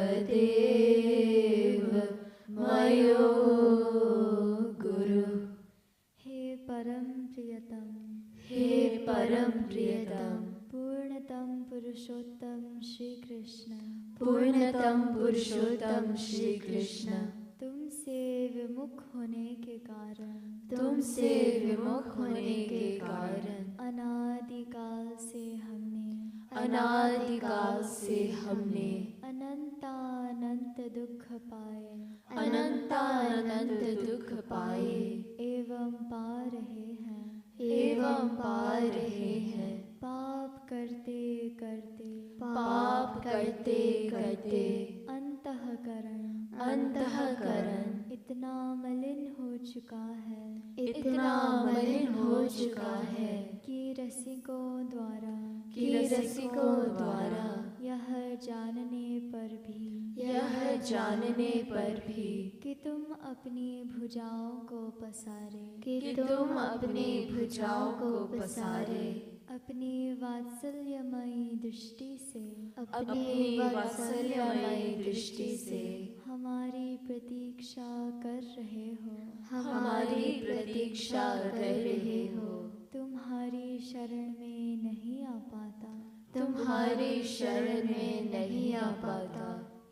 सर्वदेव मयो गुरु। हे परम प्रियतम, हे परम प्रियतम, पूर्णतम पुरुषोत्तम श्री कृष्ण, पूर्णतम पुरुषोत्तम श्री कृष्ण, तुमसे विमुख होने के कारण, तुमसे विमुख होने के कारण अनादिकाल से हमने, अनादिकाल से हमने अनंतानंत दुख पाए, अनंतानंत दुख पाए एवं पा रहे हैं, एवं पा रहे हैं। पाप करते करते, पाप करते करते अंतःकरण, अंतःकरण इतना मलिन हो चुका है, इतना मलिन हो चुका है कि रसिकों द्वारा, कि रसिकों द्वारा यह जानने पर भी, यह जानने पर भी कि तुम अपनी भुजाओं को पसारे, कि तुम अपनी भुजाओं को पसारे, अपनी वात्सल्यमयी दृष्टि से, अपनी वात्सल्यमयी दृष्टि से हमारी प्रतीक्षा कर रहे हो, हमारी प्रतीक्षा कर रहे हो। तुम्हारी शरण में नहीं आ पाता, तुम्हारी शरण में नहीं आ पाता।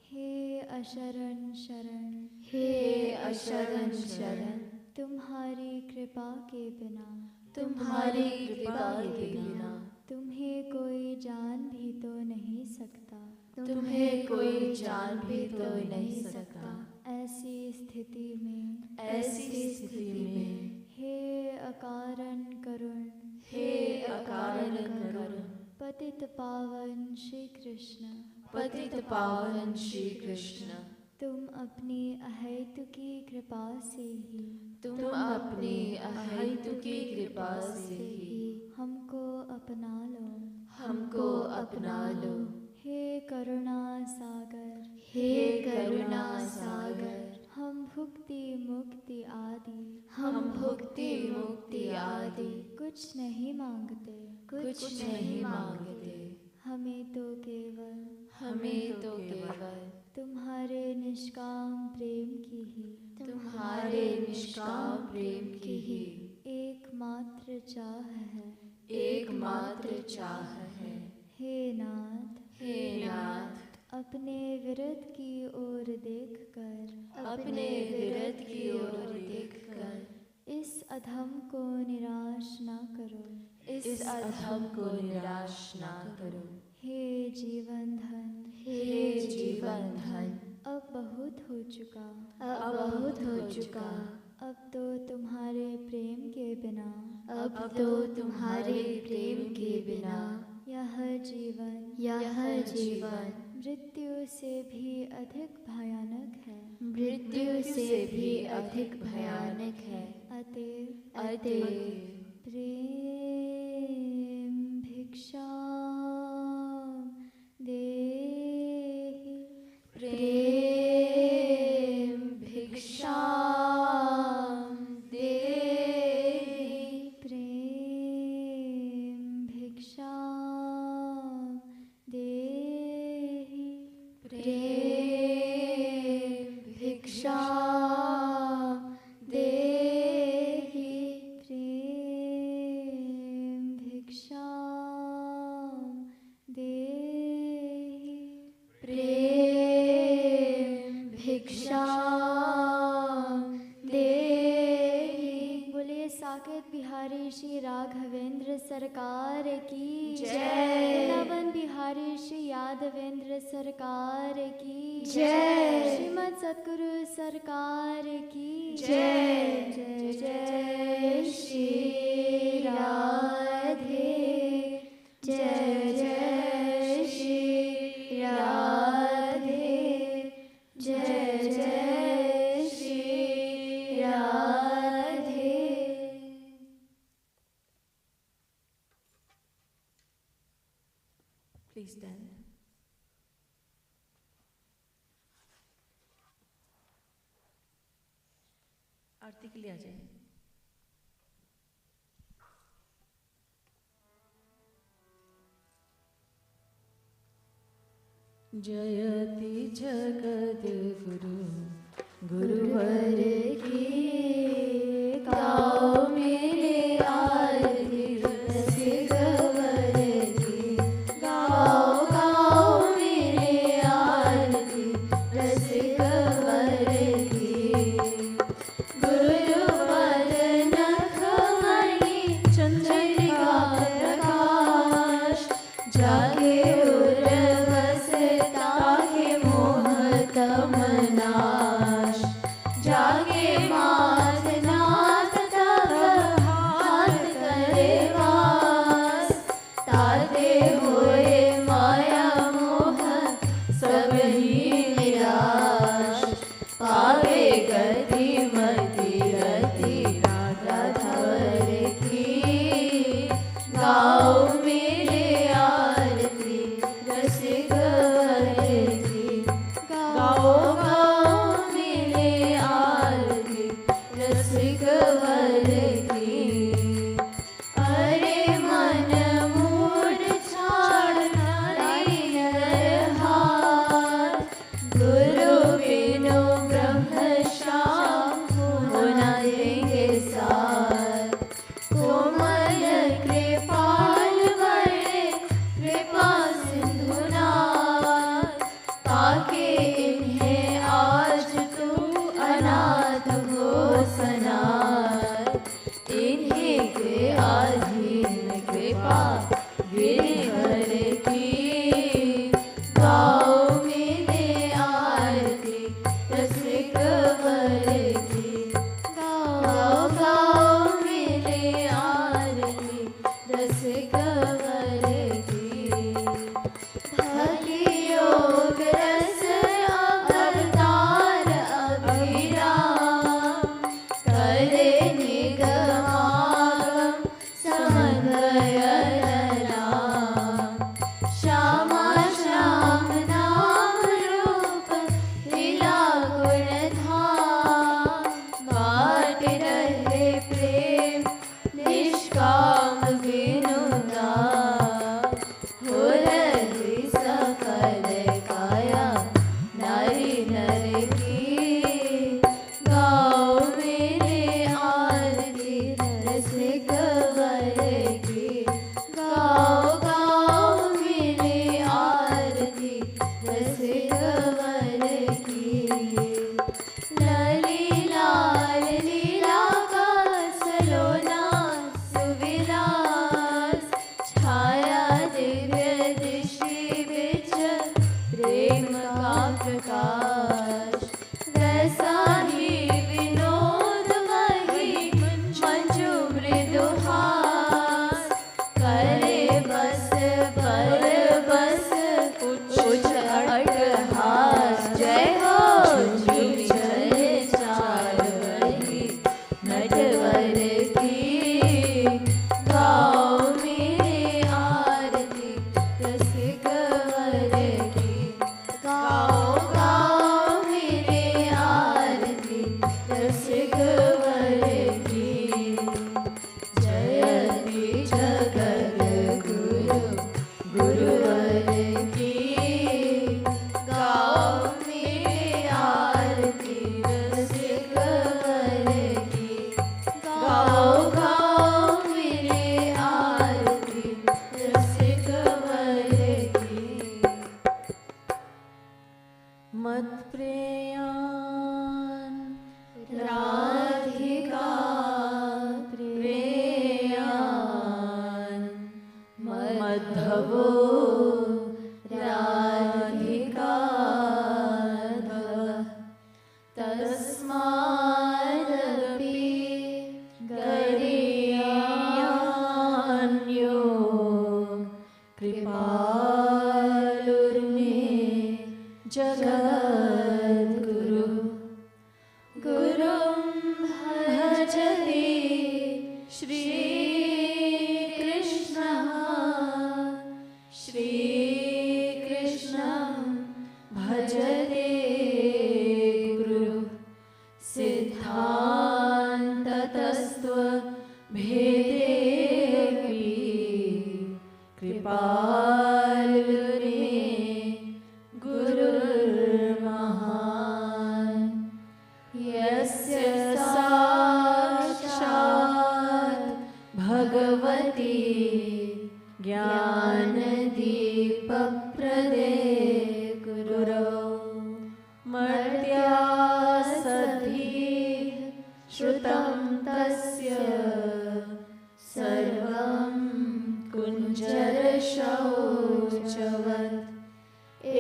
हे अशरण शरण, हे अशरण शरण, तुम्हारी कृपा के बिना, तुम्हारी कृपा के बिना तुम्हें कोई जान भी तो नहीं सकता, तुम्हें कोई जान भी तो नहीं सकता। ऐसी स्थिति में, ऐसी स्थिति में हे अकारण करुण, हे अकारण करुण, पतित पावन श्री कृष्ण, पतित पावन श्री कृष्ण, तुम अपनी अहेतुकी कृपा से ही, तुम अपनी अहेतुकी कृपा से ही हमको अपना लो, हमको अपना लो। हे करुणा सागर, हे करुणा सागर, हम भुक्ति मुक्ति आदि, हम भुक्ति मुक्ति आदि कुछ नहीं मांगते, कुछ नहीं मांगते। हमें तो केवल, हमें तो केवल तुम्हारे निष्काम प्रेम की ही, तुम्हारे निष्काम प्रेम की ही एकमात्र चाह है, एकमात्र चाह है। हे नाथ, हे नाथ, अपने विरत की ओर देखकर, अपने विरत की ओर देखकर इस अधम को निराश ना करो, इस अधम को निराश ना करो। हे जीवन धन, हे जीवन धन, अब बहुत हो चुका, अब बहुत हो चुका। अब तो तुम्हारे प्रेम के बिना, अब तो तुम्हारे प्रेम के बिना यह जीवन, यह जीवन मृत्यु से भी अधिक भयानक है, मृत्यु से भी अधिक भयानक है। अतएव अतएव प्रेम भिक्षा देहि, प्रेम भिक्षा देहि, प्रेम भिक्षा देहि, प्रेम भिक्षा देहि, प्रेम भिक्षा देहि, प्रेम भिक्षा देहि। बोलिए साकेत बिहारी श्री राघवेंद्र सरकार की जय। नवन बिहारी श्री यादवेंद्र सरकार की जय। श्रीमद सतगुरु सरकार की जय। जय जय श्री राधे, जय जय श्री राधे, जय जय श्री राधे। Please stand. आरती के लिए आ जाए। जयति जगद्गुरु गुरुवर की गाओ मेरे आरती रसिकवर की गाओ गाओ मेरे आरती रसिकवर की गुरुवर नखमणि चंद्रिका प्रकाश जागे तमनाश जागे मात नाथ तब हाथ करे वास ताते हुए माया मोह सब ही निराश पावे गति मति रति राधा धवर की गाओ मेरे आरती रसिक गाओ गाओ मेरे आरती रसिकवर की अरे मन मूड छाड़ नारी नरहार गुरु बिनु ब्रह्म श्याम होना देंगे सार कोमल कृपाल बड़े कृपा सिंधुनाथ ताके आज तू अनाथ हो सनाथ इन्हीं के अधीन कृपा गिरिवर की गाओ मेरे आरती रसिकवर की गाओ गाओ मेरे आरती रसिकवर की भक्ति योग रस अवतार अभिराम करे निगमागम समन्वय राम श्यामा श्याम नाम रूप लीला गुण धाम बाट रहे प्रेम निष्काम बिनु दाम हो रही सकल काया नारी नर की गाओ मेरे आरती रसिकवर की गाओ गाओ मेरे आरती रसिकवर की लली लाल लीला का सलोना सुविलास छाया दिव्य दृष्टि बिच प्रेम का प्रकाश वैसा ही विनोद वही मंजू मृदुहास करे बस पर बस कुछ अटहास जय हो श्री चले चार वही नटवर की गाओ मेरे आरती रसिकवर की गाओ गाओ मेरे आरती रसिकवर की जयति जगद्गुरु गुरुवर की गाओ मेरे आरती रसिकवर की गाओ गाओ मेरे आरती रसिकवर की मत प्रेयान राधिका प्रेयान मधवो राधिका तस्मादपि गरीयान्यो कृपालुर्मे जगद्गुरु गुरुं भजति श्री कृष्णः श्री कृष्णं भजते गुरु सिद्धान्ततस्त्व भेदेऽपि कृपालुर्मे तं तस्य सर्वं कुञ्जरशौचवत्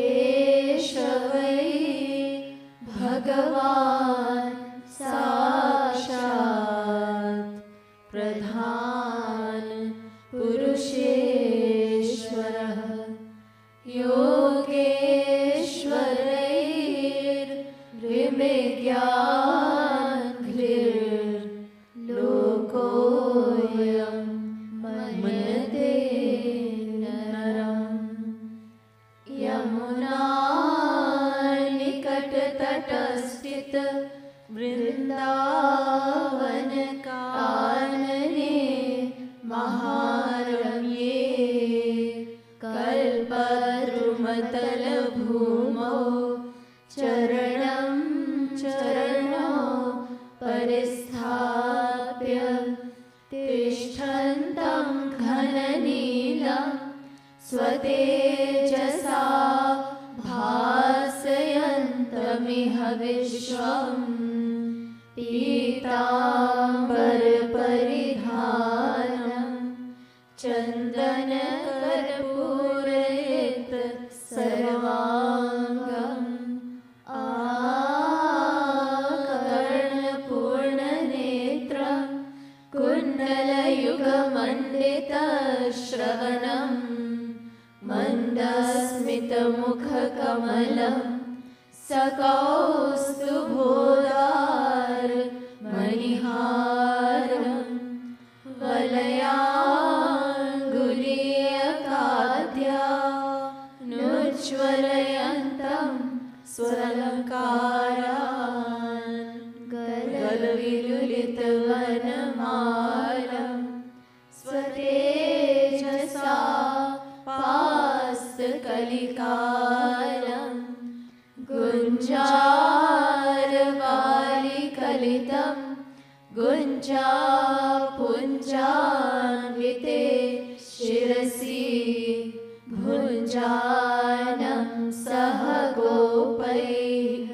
एष वै भगवान् साक्षात् प्रधान पुरुषेश्वरः योगेश्वरैर्विज्ञानघ्रिर्लोकोऽयं मन्यते नरम्। यमुना निकटतटस्थित वृन्दावन कानने महारम्ये कल्पद्रुमतलभूमौ चरणं चरणौ परिस्थाप्य तिष्ठन्तं घननीलं स्वतेजसा भासयन्तमिह विश्वम् पीताम्बरपरिधानं चन्दनकर्पूरयुक्त सर्वाङ्गम् आकर्णपूर्णनेत्रं कुण्डलयुगमण्डितश्रवणं मन्दस्मितमुखकमलं सकौस्तुभोदार मणिहारं वलयाङ्गुलीयकाद्यानुज्ज्वलयन्तं स्वलङ्कारान् गलविलुलितवनमालं स्वतेजसा पास्तकलिकालं गुञ्जारवालिकलितं गुञ्जापुञ्जान्विते शिरसि भुञ्जानं सह गोपैः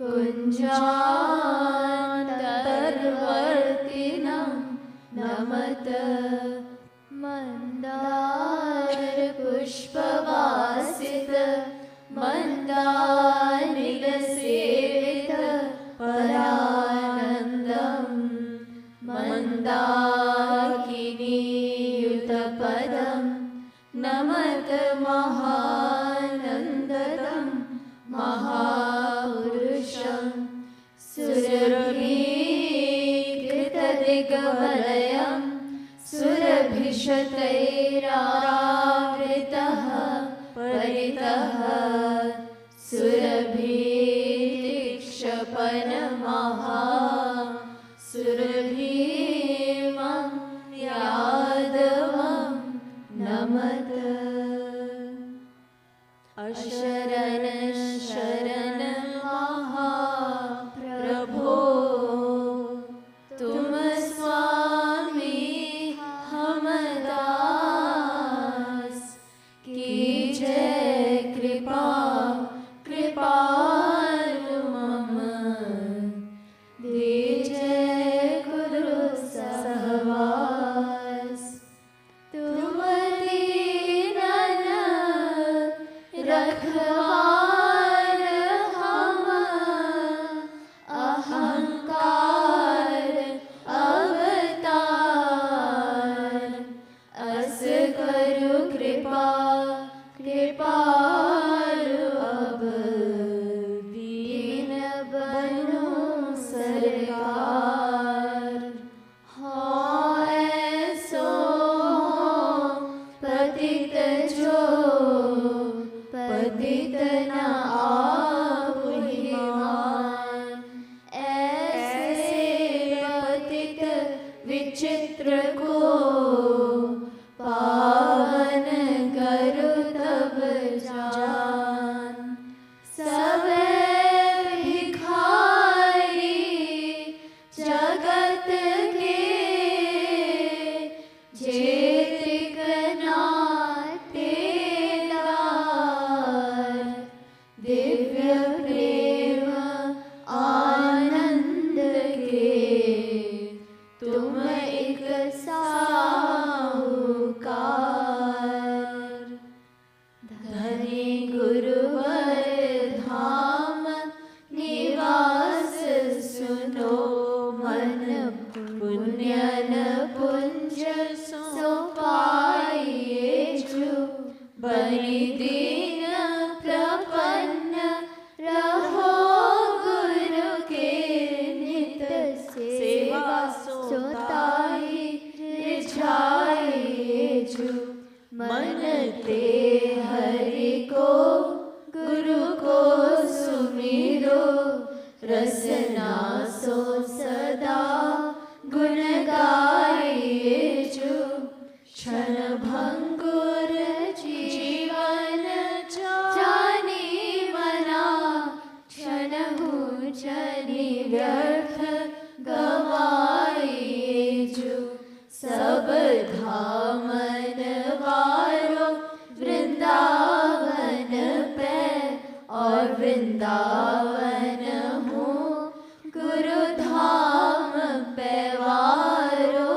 कुञ्जान्तर्वर्तिनं नमत। मन्दारपुष्पवासित मन्दानिलसेवित परानन्दं मन्दाकिनीयुतपदं नमत महानन्ददं महापुरुषं सुरभिकृतदिग्वलयं सुरभिशतैरावृतः परितः सुरभिक्षपनमहा सुरभीमं यादवं नमत। अशरण शरण महाप्रभो तुम स्वामी हम दास रसना सो सदा गुण गाए जो, क्षण भंगुर जीवन जाने मना, क्षण हूँ जनि व्यर्थ गवाए जो, सब धामन वारो वृंदावन पे, और वृंदावन हूँ गुरु धाम पे वारो,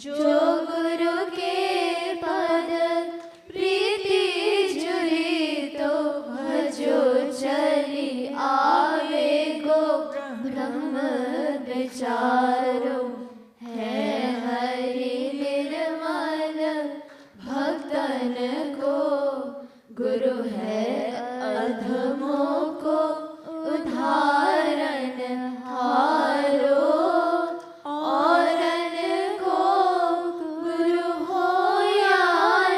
जो गुरु के पद प्रीति जुरी तो भजो चली आवे गो, ब्रह्म विचारो है हरि निर्मल भक्तन को, गुरु है अधमों को उदाहरण हारो, औरन को गुरु हो या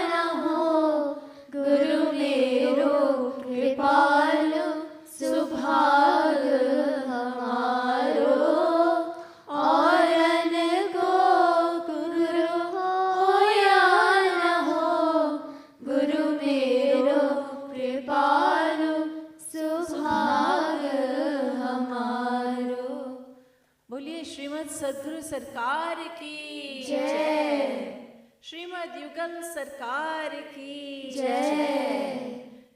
न हो, गुरु मेरो कृपालु सुभाग हमारो, औरन को गुरु हो या न हो, गुरु मेरो कृपालु सुभाग हमारो। बोलिए श्रीमद् सद्गुरु सरकार की जय। श्रीमद् युगल सरकार की जय।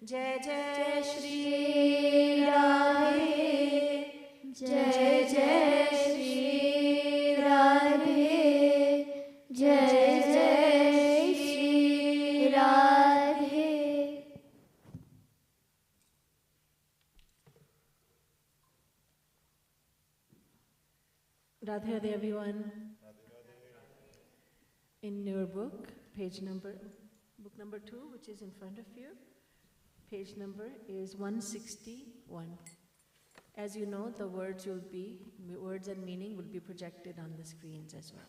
जय जय श्री राधे, जय जय श्री राधे, जय जय Shri Radhe. Radha Radha everyone. In your book, book number 2, which is in front of you, page number is 161. As you know, the words and meaning will be projected on the screens as well.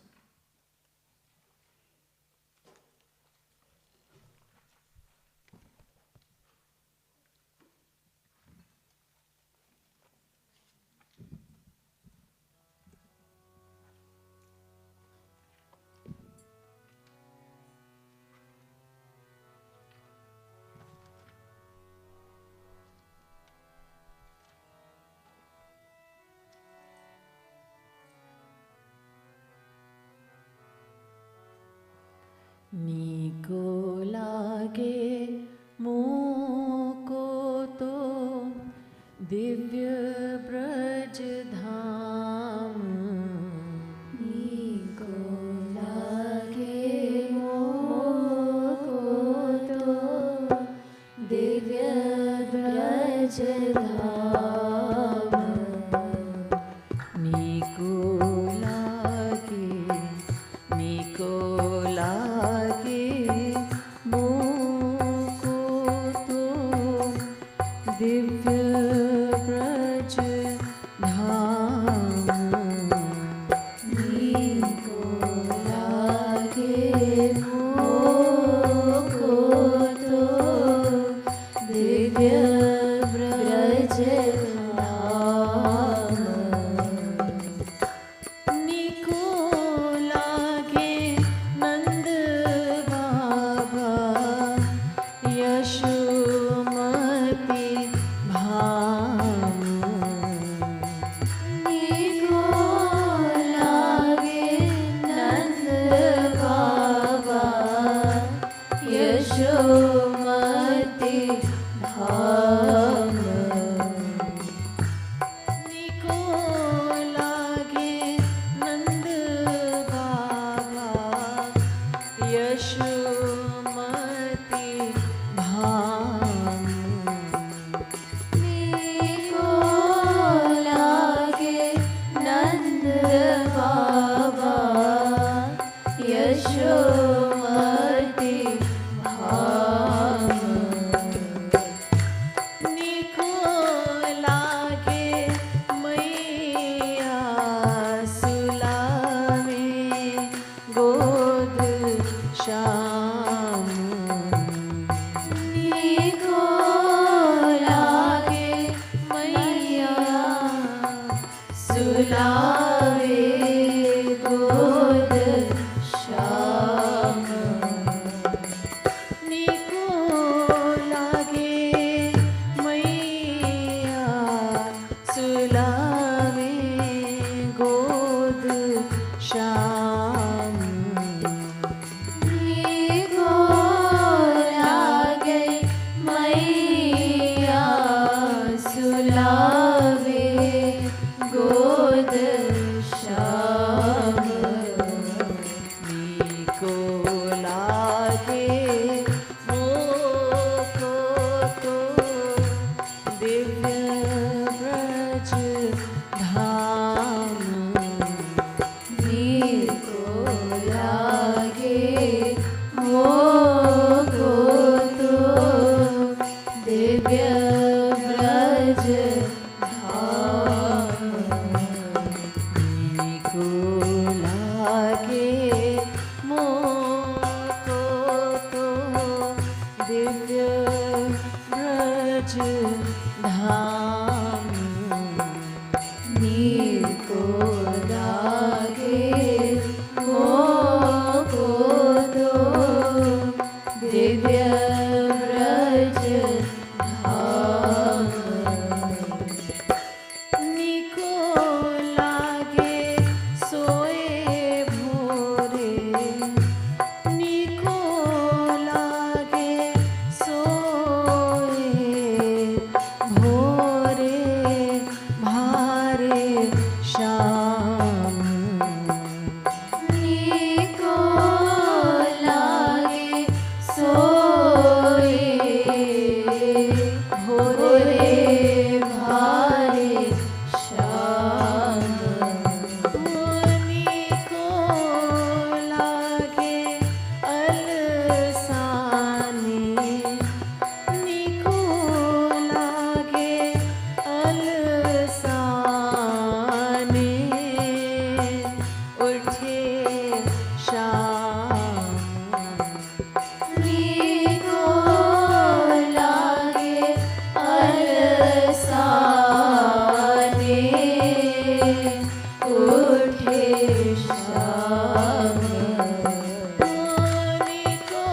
नीको लागे मोको तो दिव्य ब्रज धाम, नीको लागे मोको तो दिव्य ब्रज धाम, नीको लागे मोको तो दिव्य ब्रज धाम, नीको लागे मोको तो दिव्य ब्रज धाम, नीको लागे नंद बाबा यशोमती भाम, सुलावे गोद श्याम। नीको लागे मैया सुलावे गोद श्याम। नीको लागे मैया सुलावे गोद श्याम। नीको लागे मोको तो दिव्य ब्रज धाम। नीको लागे मोको तो दिव्य ब्रज धाम। नीको लागे मोको तो दिव्य ब्रज धाम। नीको लागे मोको तो दिव्य ब्रज धाम। नीको लागे सोए भोरे। नीको लागे सोए भोरे भारे श्याम। नीको लागे सोए भोरे भारे श्याम। नीको लागे अलसाने। नीको लागे अलसाने उठे श्याम। नीको लागे अलसाने उठे श्याम। नीको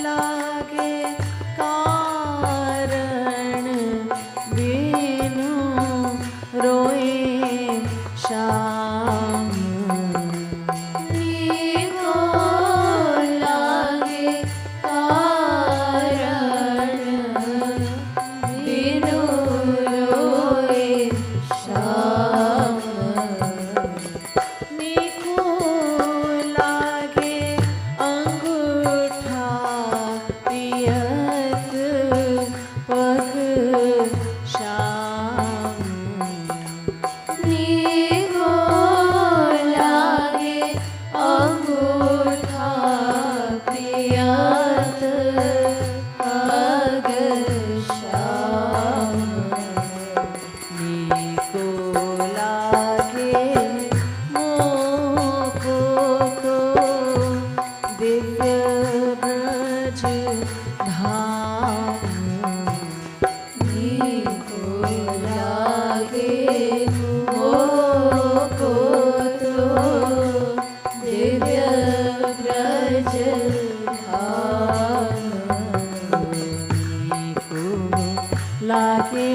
लागे कारण बिनु रोए श्याम। नीको लागे कारण बिनु रोए श्याम। नीको लागे अंगूठा पियत पग श्याम। नीको लागे अंगूठा पियत पग श्याम। नीको लागे मोको तो दिव्य ब्रज धाम। नीको लागे मोको तो दिव्य ब्रज धाम। नीको लागे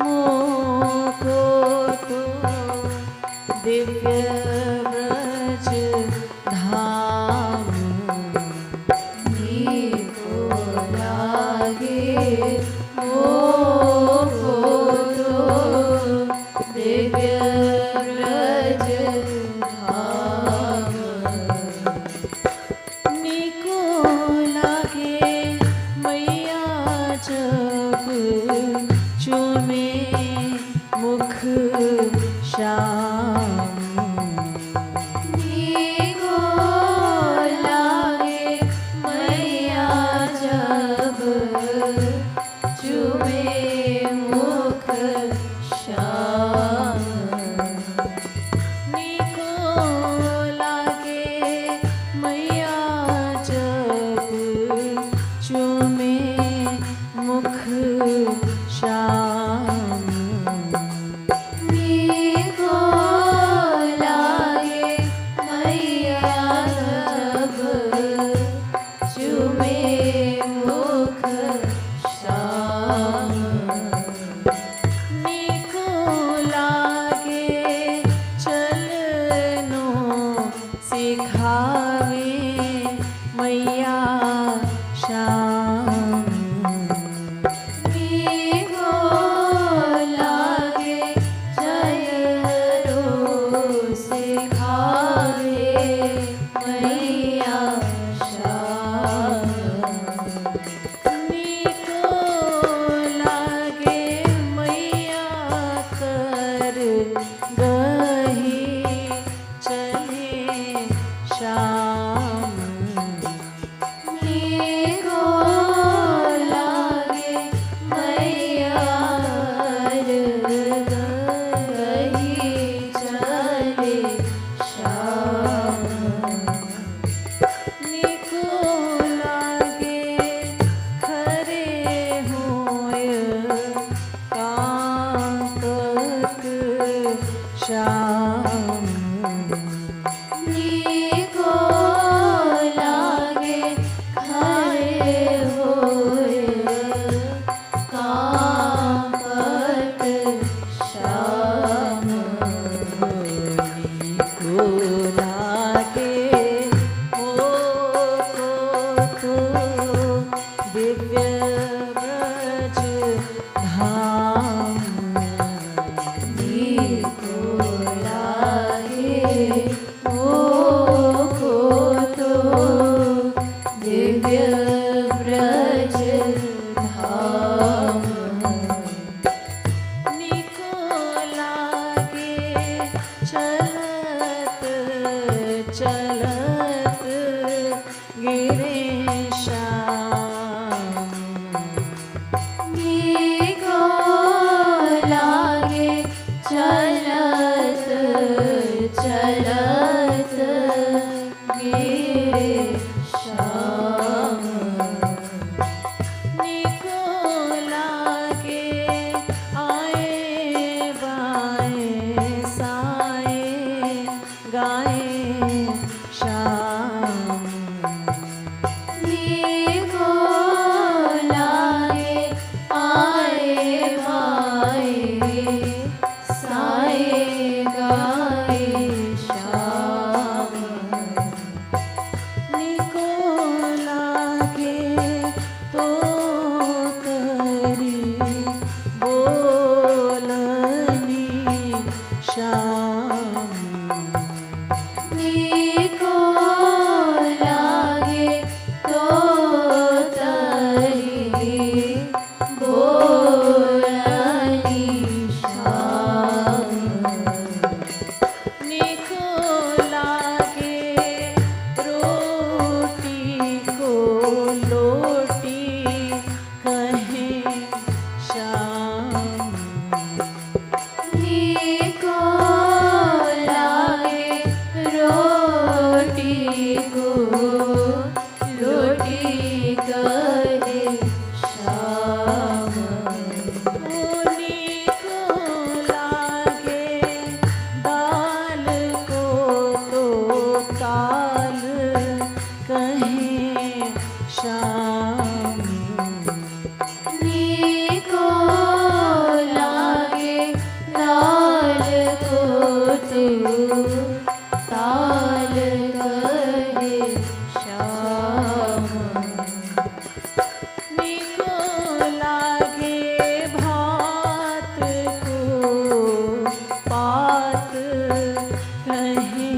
मोको तो दिव्य ब्रज धाम। नीको लागे मोको तो दिव्य ब्रज धाम। नीको लागे मैया जब चूमे मुख श्याम। नीको लागे मैया जब चूमे मुख श्याम। नीको लागे मैया जब चूमे मुख श्याम। नीको श्याम। नीको लागे खड़े हुए कांपत श्याम। नीको लागे मोको तो दिव्य ब्रज धाम। नीको लागे मोको तो दिव्य ब्रज धाम। नीको लागे चलत चलत गिरे श्याम। नीको लागे चलत चलत गिरे श्याम। नीको लागे आए बाएं साए गाए श्याम। नीको लागे आए भाए साए गाए श्याम। नीको लागे तो करी बोलनी श्याम। नीको लागे तो तरी बोलनी श्याम। नीको लागे रोटी को लोटी कहे श्याम। नीको लागे रोटी को लोटी कहे श्याम। नीको लागे दाल को तो ताल कहे श्याम। नीको लागे दाल को तो ताल कहे श्याम। नीको लागे भात को पात कहे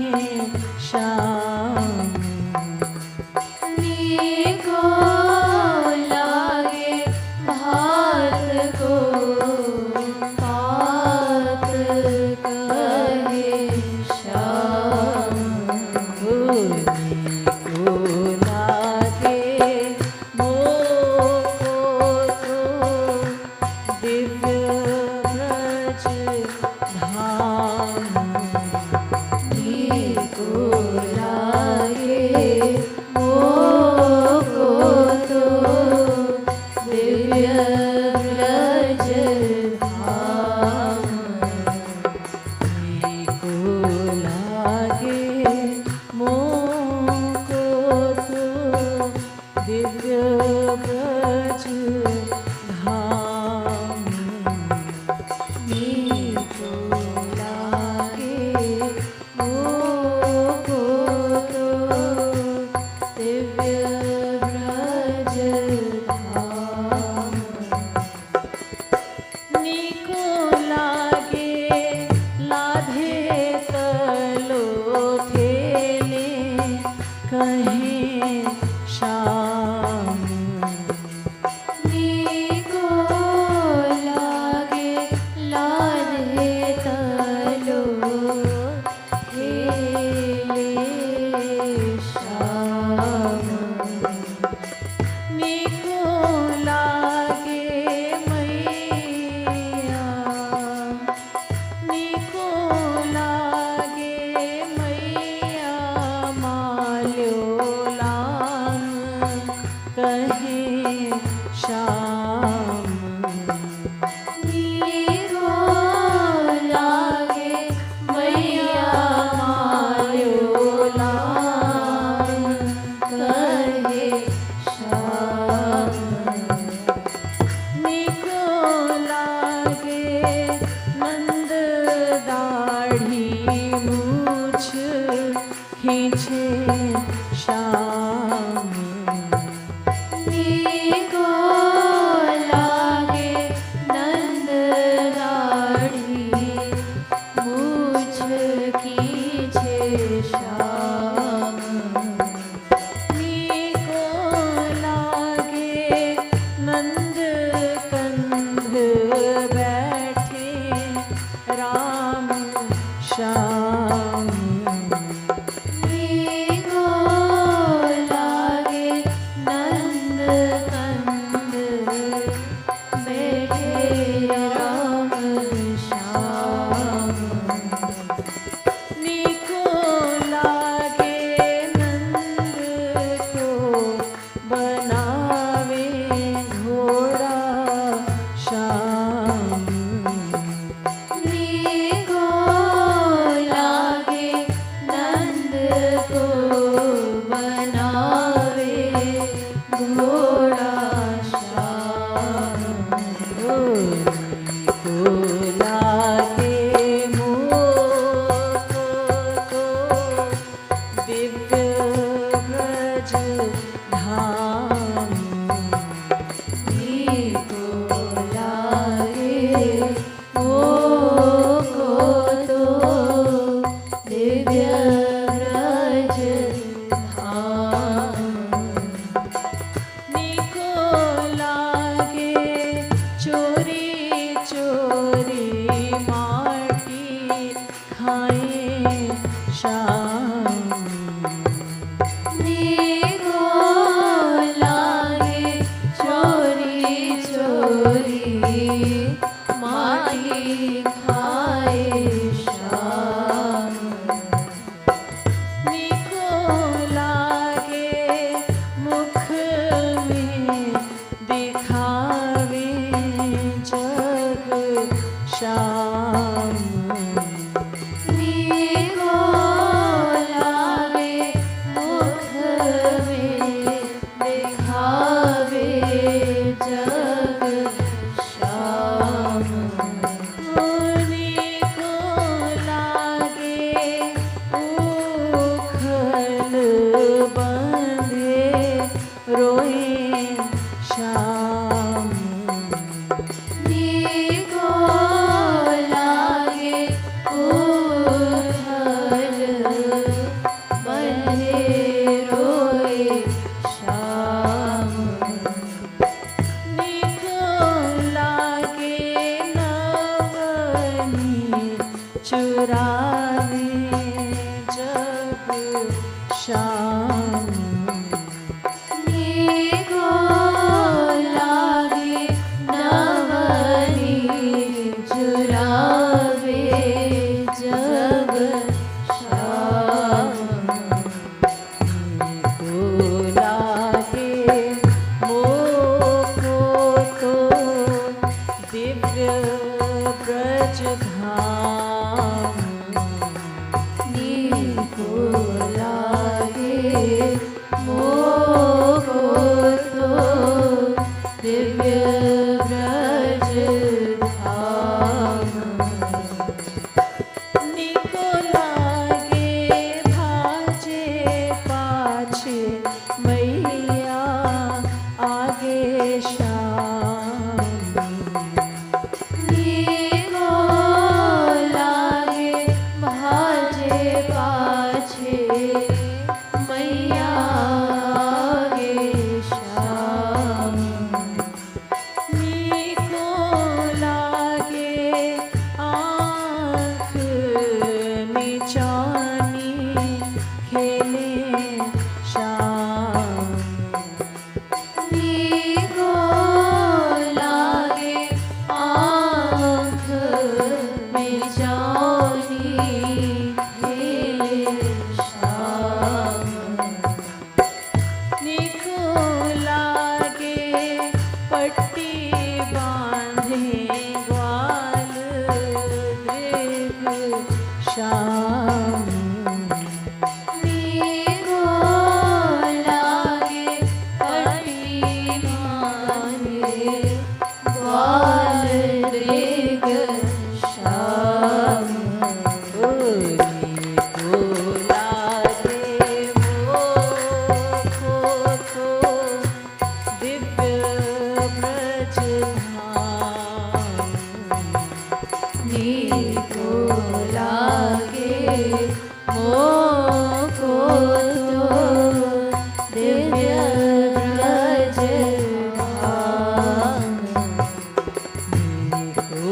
श्याम। नीको लागे भात को पात कहे श्याम। नीको लागे मोको तो दिव्य ब्रज धाम। नीको लागे मोको तो दिव्य ब्रज धाम। नीको लागे मोको तो दिव्य ब्रज धाम। नीको नंद दाढ़ी मूछ खींचे श्याम। नीको लागे नंद दाढ़ी मूछ खींचे श्याम। नीको लागे नंद कंध बैठे राम श्याम। नीको लागे नंद कंद बैठे राम श्याम। नीको लागे नंद को बनावे घोड़ा श्याम। नीको लागे नंद को बनावे घोड़ा श्याम। नीको लागे मोह को दिव्य ब्रज धाम। नीको लागे मोको तो दिव्य ब्रज धाम। नीको लागे चोरी चोरी माटी खाए श्याम। नीको लागे चोरी चोरी माटी खाए श्याम। नीको लागे मुख में दिखावे जग श्याम। नीको लागे मुख में दिखावे जग श्याम। नीको लागे उखल बंधे रोए श्याम। नीको लागे उथल बंधे रोए श्याम। नीको लागे नवनी चुरावे जग श्याम। नीको लागे नवनी चुरावे जग श्याम। नीको लागे मोको तो दिव्य ब्रज धाम। नीको लागे मोको तो दिव्य ब्रज धाम। नीको लागे भाजे पाछे मैया आगे श्याम। नीको लागे भाजे पाछे मैया आगे श्याम। नीको लागे आँख निचानी खेले श्याम। नीको लागे आँख में जानी खेले श्याम। नीको लागे पट्टी बांधे ग्वाल दृग श्याम। नीको लागे पट्टी बांधे ग्वाल दृग नीको लागे मोको तो दिव्य ब्रज धाम। नीको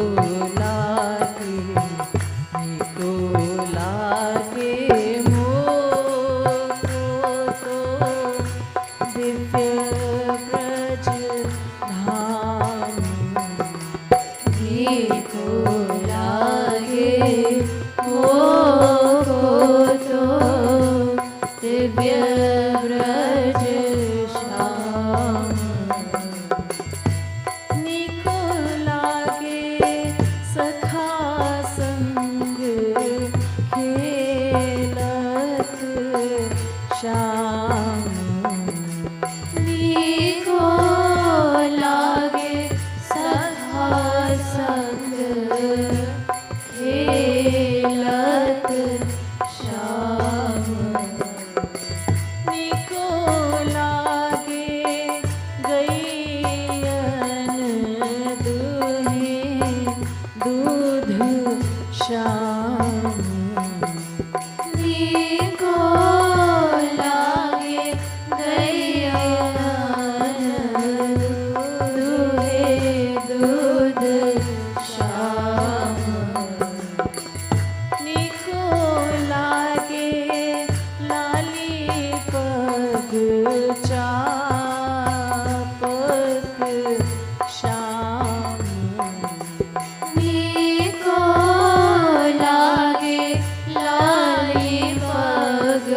लागे मोको तो दिव्य ब्रज धाम। नीको लागे मोको तो दिव्य ब्रज श्याम। नीको लागे सखा संग खेलत श्याम। नीको लागे सखा संग खेलत श्याम। नीको लागे गैयन दुहे दूध श्याम। नीको लागे गैयन दुहे दूध श्याम। नीको लागे लाली पग चापक श्याम। नीको लागे लाली पग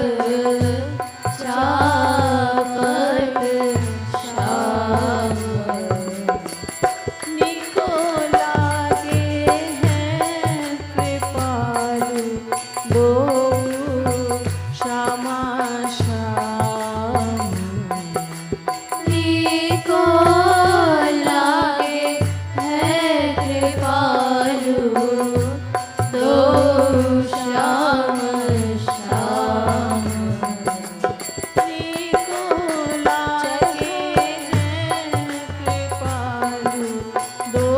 चापक श्याम। नीको लागे हैं कृपालु दो श्यामा श्याम। नीको लागे हैं कृपालु दो श्याम श्याम। नीको लागे हैं कृपालु दो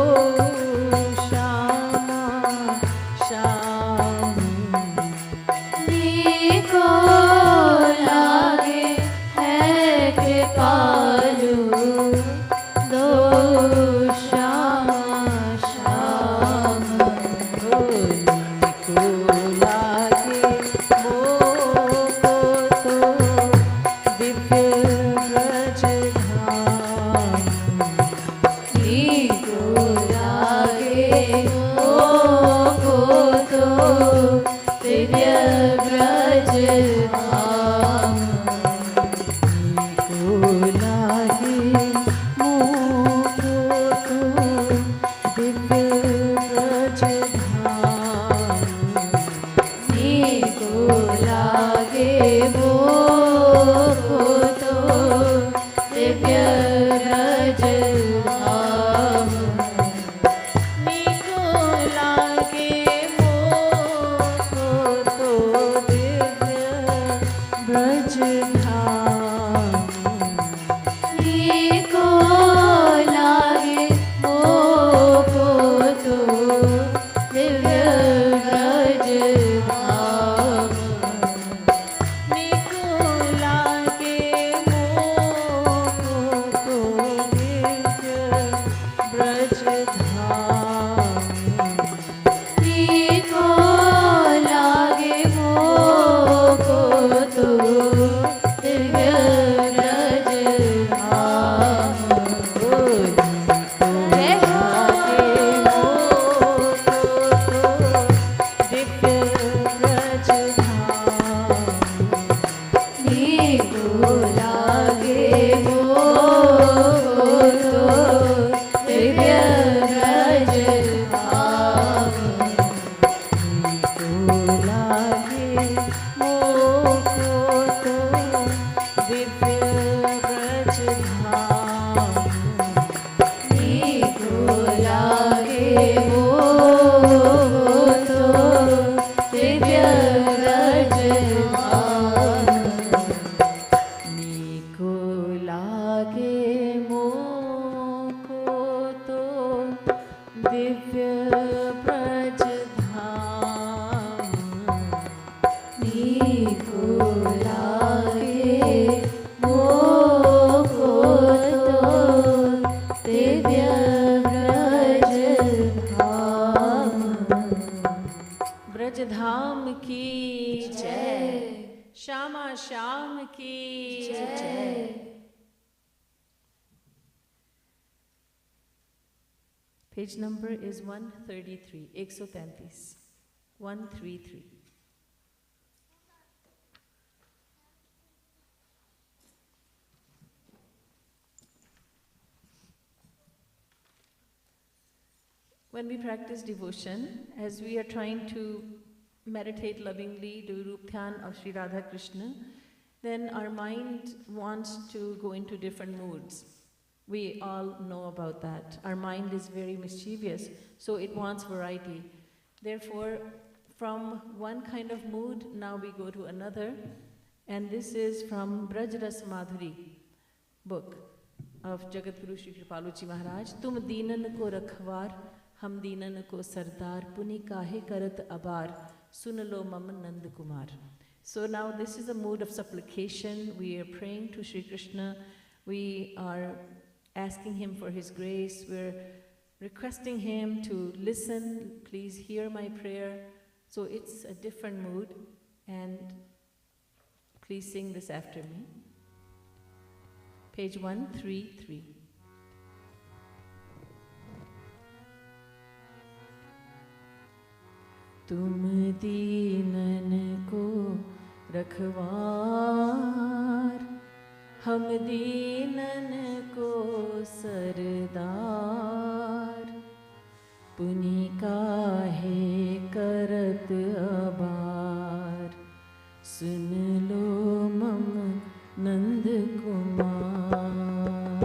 श्यामा श्याम। नीको लागे हैं कृपालु दो श्यामा श्याम। नीको लागे मोको तो दिव्य ब्रज धाम। नीको लागे मोको तो दिव्य ब्रज धाम। नीको लागे मोको तो दिव्य ब्रज धाम। नीको लागे मोको तो दिव्य ब्रज धाम। नीको लागे मोको तो ब्रज धाम, नीको लागे मोको तो दिव्य ब्रज धाम। ब्रज धाम की जय, श्यामा श्याम की जय। Page number is 133, 133, 133. When we practice devotion, as we are trying to meditate lovingly, do Rup Dhyan of Shri Radha Krishna, then our mind wants to go into different moods. We all know about that. Our mind is very mischievous, so it wants variety. Therefore, from one kind of mood, now we go to another. And this is from Braj Ras Madhuri book of Jagat Guru Shri Kripaluji Maharaj. Tum Deenan Ko Rakhvar, Hum Deenan Ko Sardar, Puni Kahe Karat Abar, Sun Lo Mam Nand Kumar. So now this is a mood of supplication. We are praying to Shri Krishna. We are asking him for his grace. We're requesting him to listen. Please hear my prayer. So it's a different mood. And please sing this after me. Page 133. तुम दीनन को रखवार, हम दीनन को सरदार, पुनि काहे करत अबार, सुन लो मम नंद कुमार।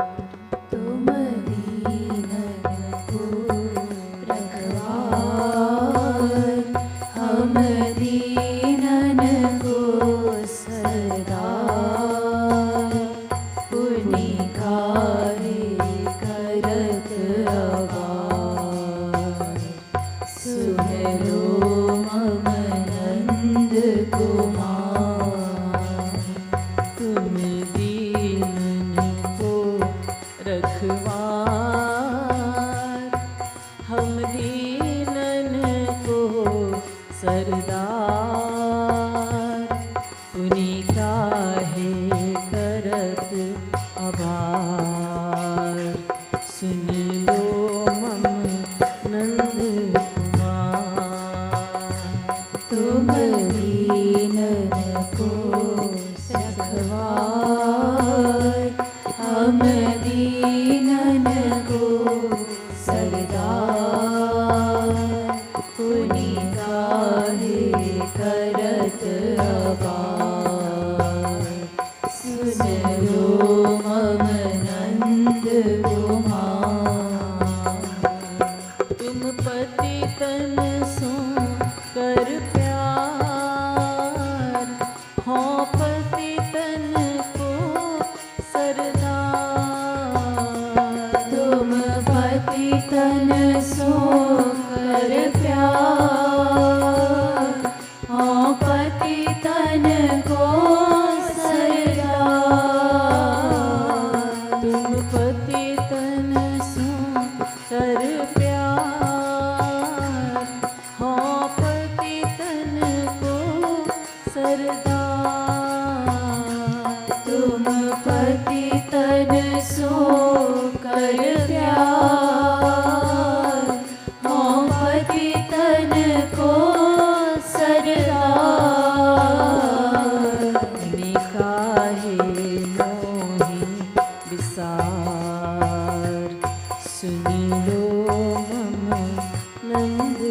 तुम दीनन को रखवार, हम दीनन को सरदार, पुनि काहे करत अबार, सुन लो मम नंद कुमार। तुम दीनन को रखवार, हम दीनन को सरदार, पुनि काहे करत अबार, सुन लो मम नंद कुमार। तुम दीनन को रखवार, हम दीनन को सरदार, पुनि काहे करत अबार, सुन लो मम नंद कुमार। तुम पतितन सो कर प्यार, हो पतितन को सरदार। तुम पतितन सो कर प्यार, हो पतितन को सरदार। तुम पतितन सो कर प्यार, हो पतितन को सरदार। तुम पतितन सो कर प्यार, हो पतितन को सरदार। पुनि काहे मोहि विसार, सुन लो मम नंद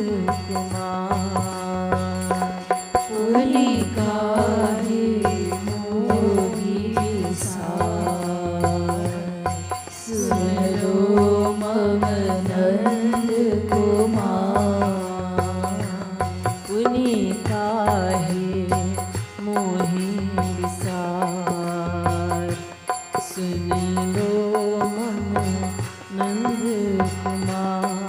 कुमार। पुनि काहे मोहि विसार, सुन लो मम नंद कुमार। पुनि काहे मोहि विसार, सुन लो मम नंद कुमार।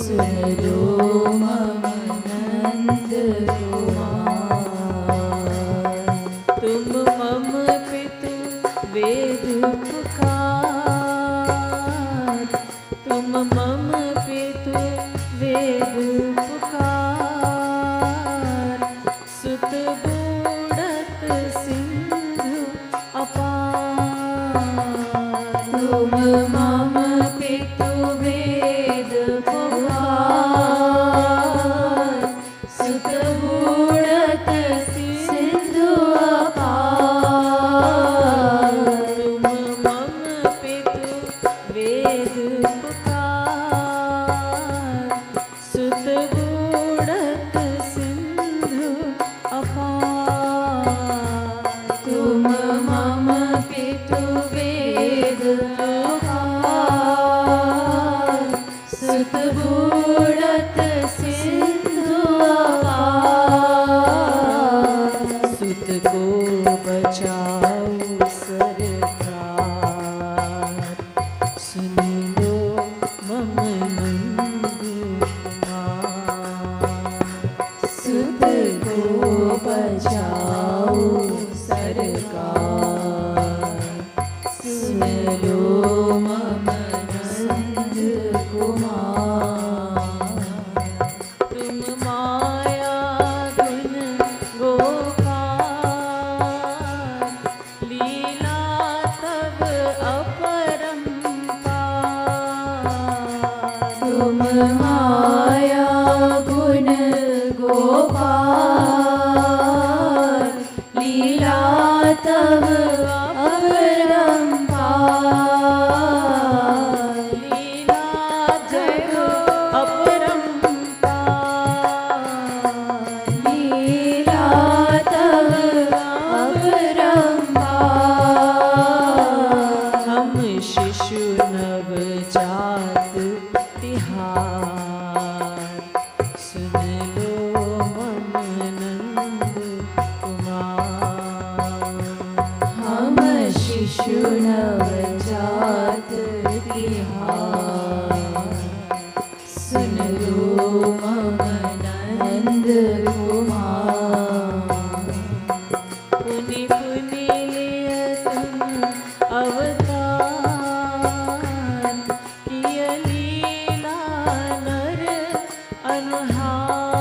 सुन लो मम नंद तुम मम पितु वेद पुकार, तुम मम पितु वेद पुकार, सुत बूढ़त सिंधु अपार। तुम मम पितु वेद पुकार, सुत बूढ़त सिंधु अपार। तुम मम पितु वेद पुकार, सुत बूढ़त सिंधु अपार। तुम मम पितु वेद पुकार, सुत बूढ़त सिंधु अपार। सुत को बचाओ सरकार, सुन लो मम नंद कुमार। सुत को बचाओ सरकार, सुन लो मम नंद कुमार। तुम माया गुण गोपाल, लीला तब अपरंपार। तुम माया गुण गोपाल, लीला तब अपरंपार। लीला जग अपरंपार, लीला तब अपरंपार। हम शिशु नवजात तिहार, सुन लो मम नंद कुमार। हम शिशु नवजात तिहार, सुन लो मम नंद कुमार। पुनि पुनि लिय तुम अवतार, किय लीला नर अनुहार।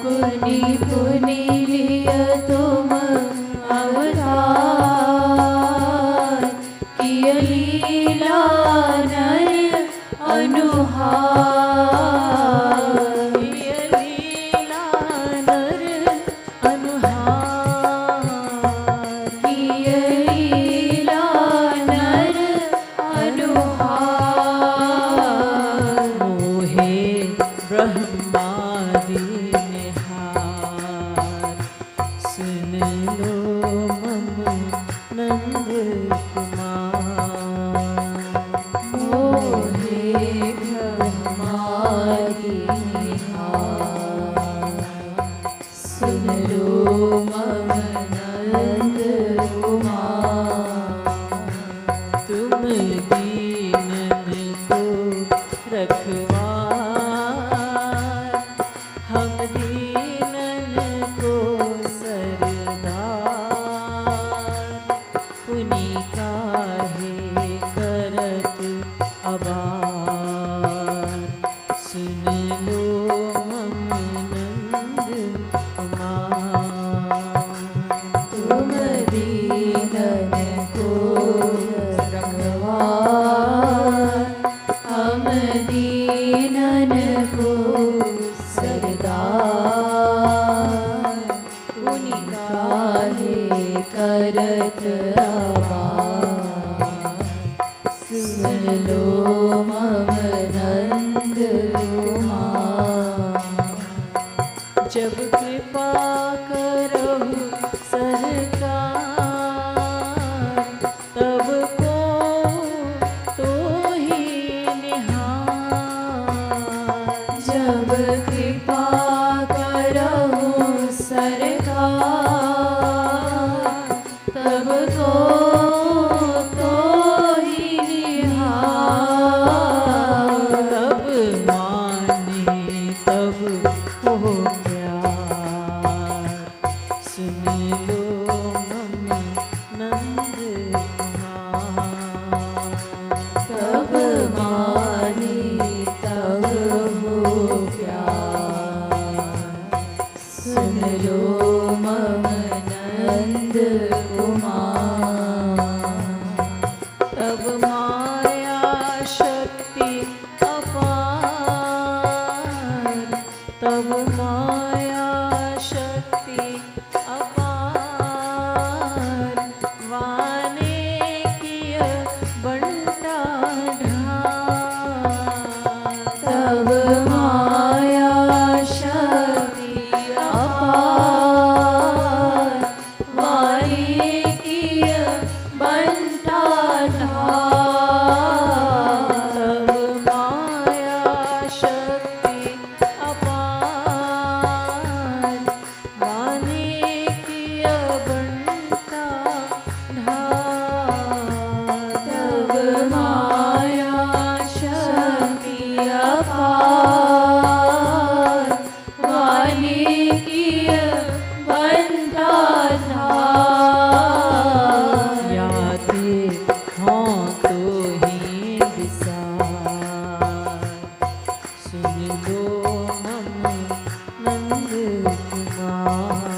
पुनि पुनि लिय तुम अवतार, किय लीला नर अनुहार। किय लीला नर अनुहार, किय लीला नर अनुहार। मोहे ब्रह्मादि निहार, सुन लो मम नंद कुमार। मोहे ब्रह्मादि निहार, सुन लो मम नंद कुमार। तुम दीनन को रखवार, हम दीनन को सरदार। पुनि काहे करत अबार, सुन लो मम नंद कुमार। तुम दीनन को रखवार, हम दीनन को सरदार। पुनि काहे करत अबार, सुन लो मम नंद कुमार। जब कृपा करहु सरकार, तब को तो ही निहार। जब कृपा करहु सरकार, तब को तो ही निहार। तब माने तब हो सुन लो मम नंद कुमार। तब माया शक्ति अपार, तब माया शक्ति अपार, वाने किय बंटा ढार। तब माया शक्ति अपार, वाने किय बंटा ढार। तब माया शक्ति अपार, वाने किय बंटा ढार। तब माया शक्ति अपार, वाने किय बंटा ढार। याते हों तो ही विसार, सुन लो मम नंद कुमार।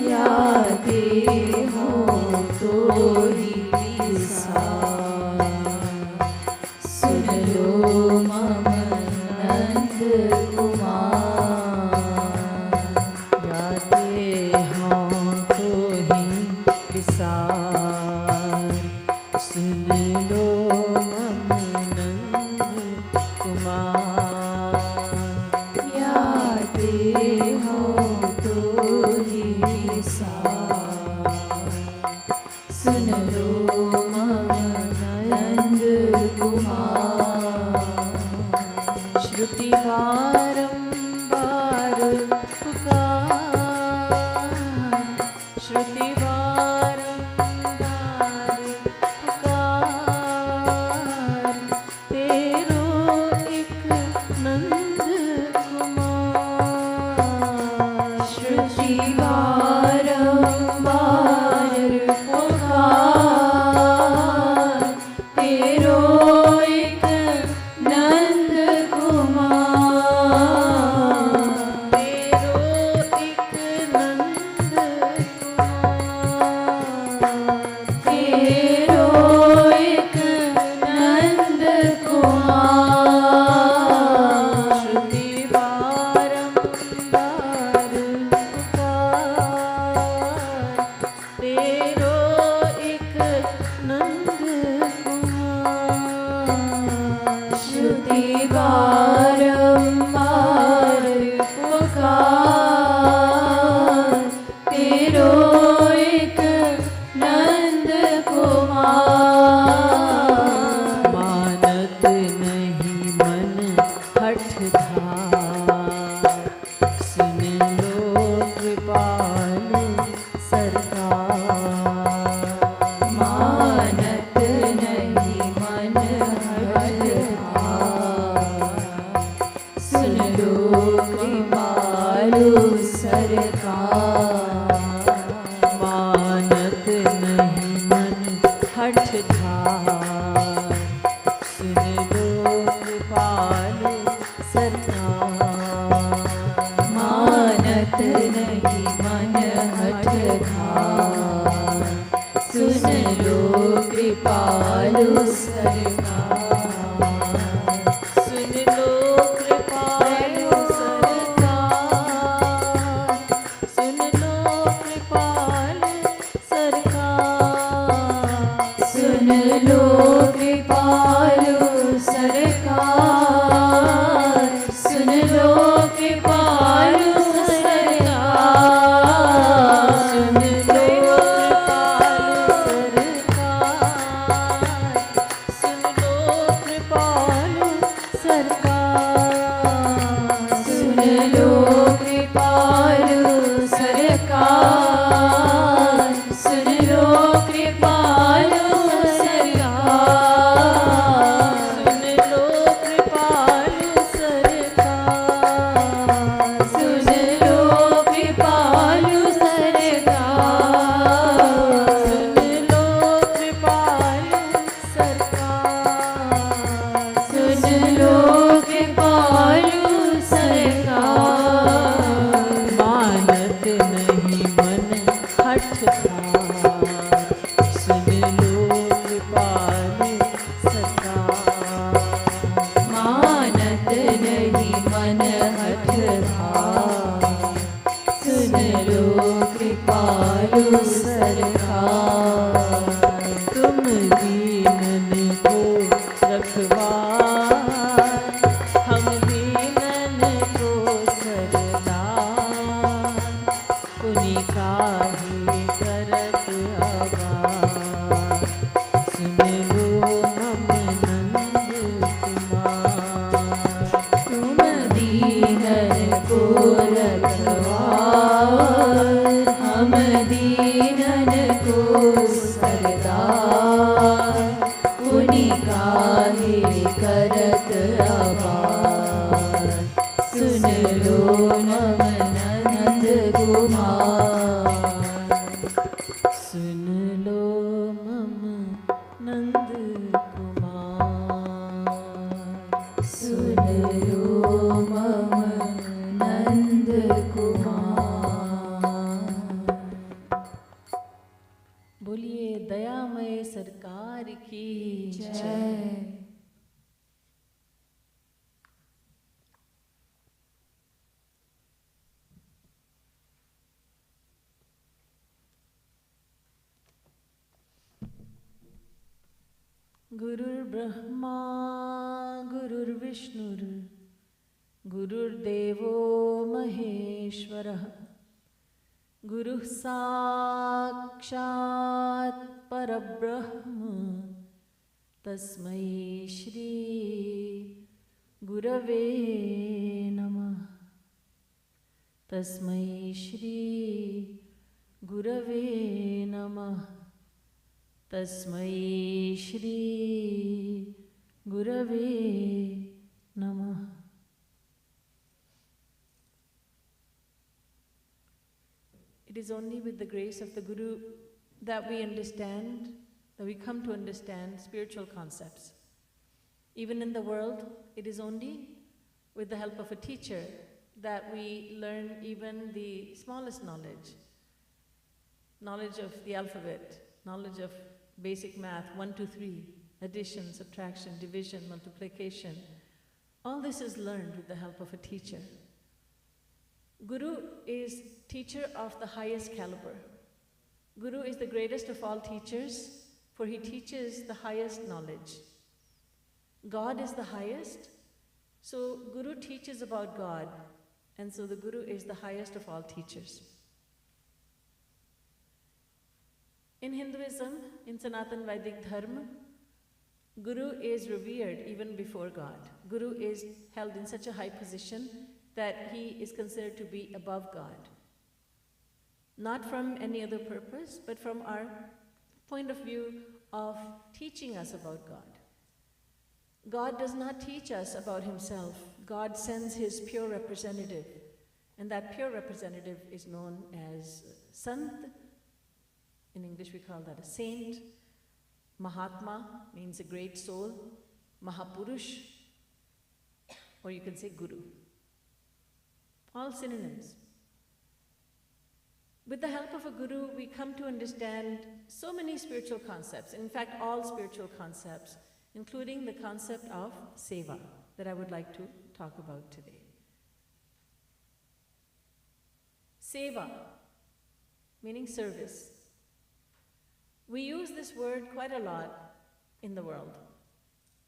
याते हों तो ही विसार, सुन लो मम नंद कुमार। याते हों तो ही विसार, सुन लो मम नंद कुमार। याते हों तो ही विसार, सुन लो मम नंद कुमार। श्रुति बारंबार पुकार, श्रुति बारंबार पुकार, तेरो एक नंद कुमार। श्रुति बारंबार पुकार, तेरो एक नंद कुमार। तेरो एक नंद कुमार, तेरो एक नंद कुमार। श्रुति बारंबार पुकार, तेरो एक नंद कुमार। श्रुति बारंबार पुकार, तेरो एक नंद कुमार। मानत नहीं मन हठ धार, सुन लो कृपाल सरकार। मानत नहीं मन हठ धार, सुन लो कृपालु सरकार। मानत नहीं मन हठ धार, सुन लो कृपालु सरकार। मानत नहीं मन हठ धार, सुन लो कृपालु सरकार। सुन लो कृपालु सरकार, सुन लो कृपालु सरकार। सुन लो कृपालु सरकार, सुन लो कृपालु सरकार। सुन लो कृपालु सरकार, सुन लो कृपालु सरकार। तुम दीनन को रखवार, हम दीनन को सरदार, पुनि काहे करत आवार, सुन लो हम नंद कुमार। तुम दीनन को रखवार, हम दीनन को सरदार, पुनि काहे करत आवार, सुन लो मम नंद कुमार। सुन लो मम नंद कुमार। सुन लो मम नंद कुमार। बोलिए दयामय सरकार की जय। गुरुर्ब्रह्मा गुरुर्विष्णुर् गुरुर्देवो महेश्वरः, गुरुः साक्षात् परब्रह्म, तस्मै श्री गुरवे नमः। तस्मै श्री गुरवे नमः। तस्मै श्री गुरवे नमः। It is only with the grace of the Guru that we understand, that we come to understand spiritual concepts. Even in the world, it is only with the help of a teacher that we learn even the smallest knowledge. Knowledge of the alphabet, knowledge of basic math, 1 to 3, addition, subtraction, division, multiplication. All this is learned with the help of a teacher. Guru is teacher of the highest caliber. Guru is the greatest of all teachers, for he teaches the highest knowledge. God is the highest, so Guru teaches about God, and so the Guru is the highest of all teachers. In Hinduism, in Sanatan Vedic Dharma, Guru is revered even before God. Guru is held in such a high position that he is considered to be above God. Not from any other purpose, but from our point of view of teaching us about God. God does not teach us about himself. God sends his pure representative, and that pure representative is known as Sant. In English we call that a saint. Mahatma means a great soul. Mahapurush, or you can say Guru. All synonyms. With the help of a Guru, we come to understand so many spiritual concepts. In fact, all spiritual concepts, including the concept of seva, that I would like to talk about today. Seva, meaning service. We use this word quite a lot in the world.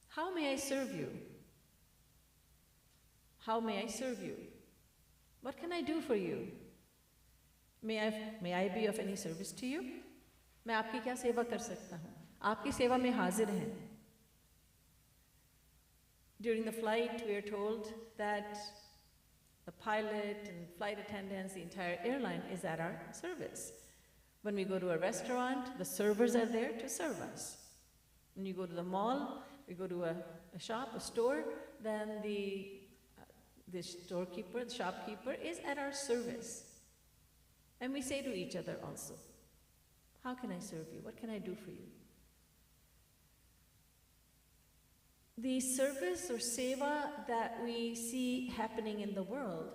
How may I serve you? How may I serve you? What can I do for you? May I be of any service to you? मैं आपकी क्या सेवा कर सकता हूँ? आपकी सेवा में हाजिर हैं. During the flight, we are told that the pilot and flight attendants, the entire airline is at our service. When we go to a restaurant, the servers are there to serve us. When you go to the mall, we go to a shop, a store, then the storekeeper, the shopkeeper is at our service. And we say to each other also, how can I serve you? What can I do for you? The service or seva that we see happening in the world,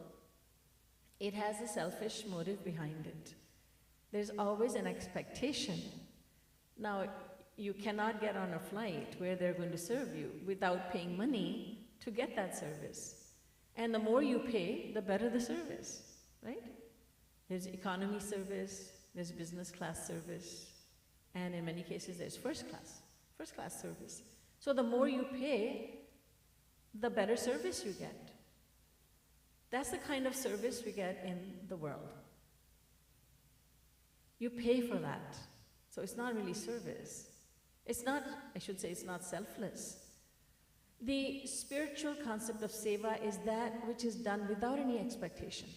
it has a selfish motive behind it. There's always an expectation. Now, you cannot get on a flight where they're going to serve you without paying money to get that service. And the more you pay, the better the service, right? There's economy service, there's business class service, and in many cases there's first class service. So the more you pay, the better service you get. That's the kind of service we get in the world. You pay for that. So it's not really service. It's not, I should say, it's not selfless. The spiritual concept of seva is that which is done without any expectation.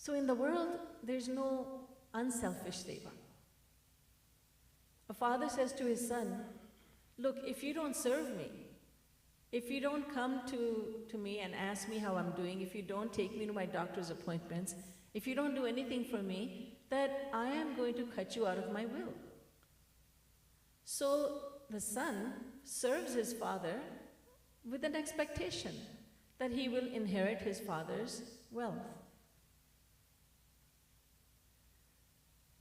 So in the world, there's no unselfish seva. A father says to his son, look, if you don't serve me, if you don't come to me and ask me how I'm doing, if you don't take me to my doctor's appointments, if you don't do anything for me, that I am going to cut you out of my will. So the son serves his father with an expectation that he will inherit his father's wealth.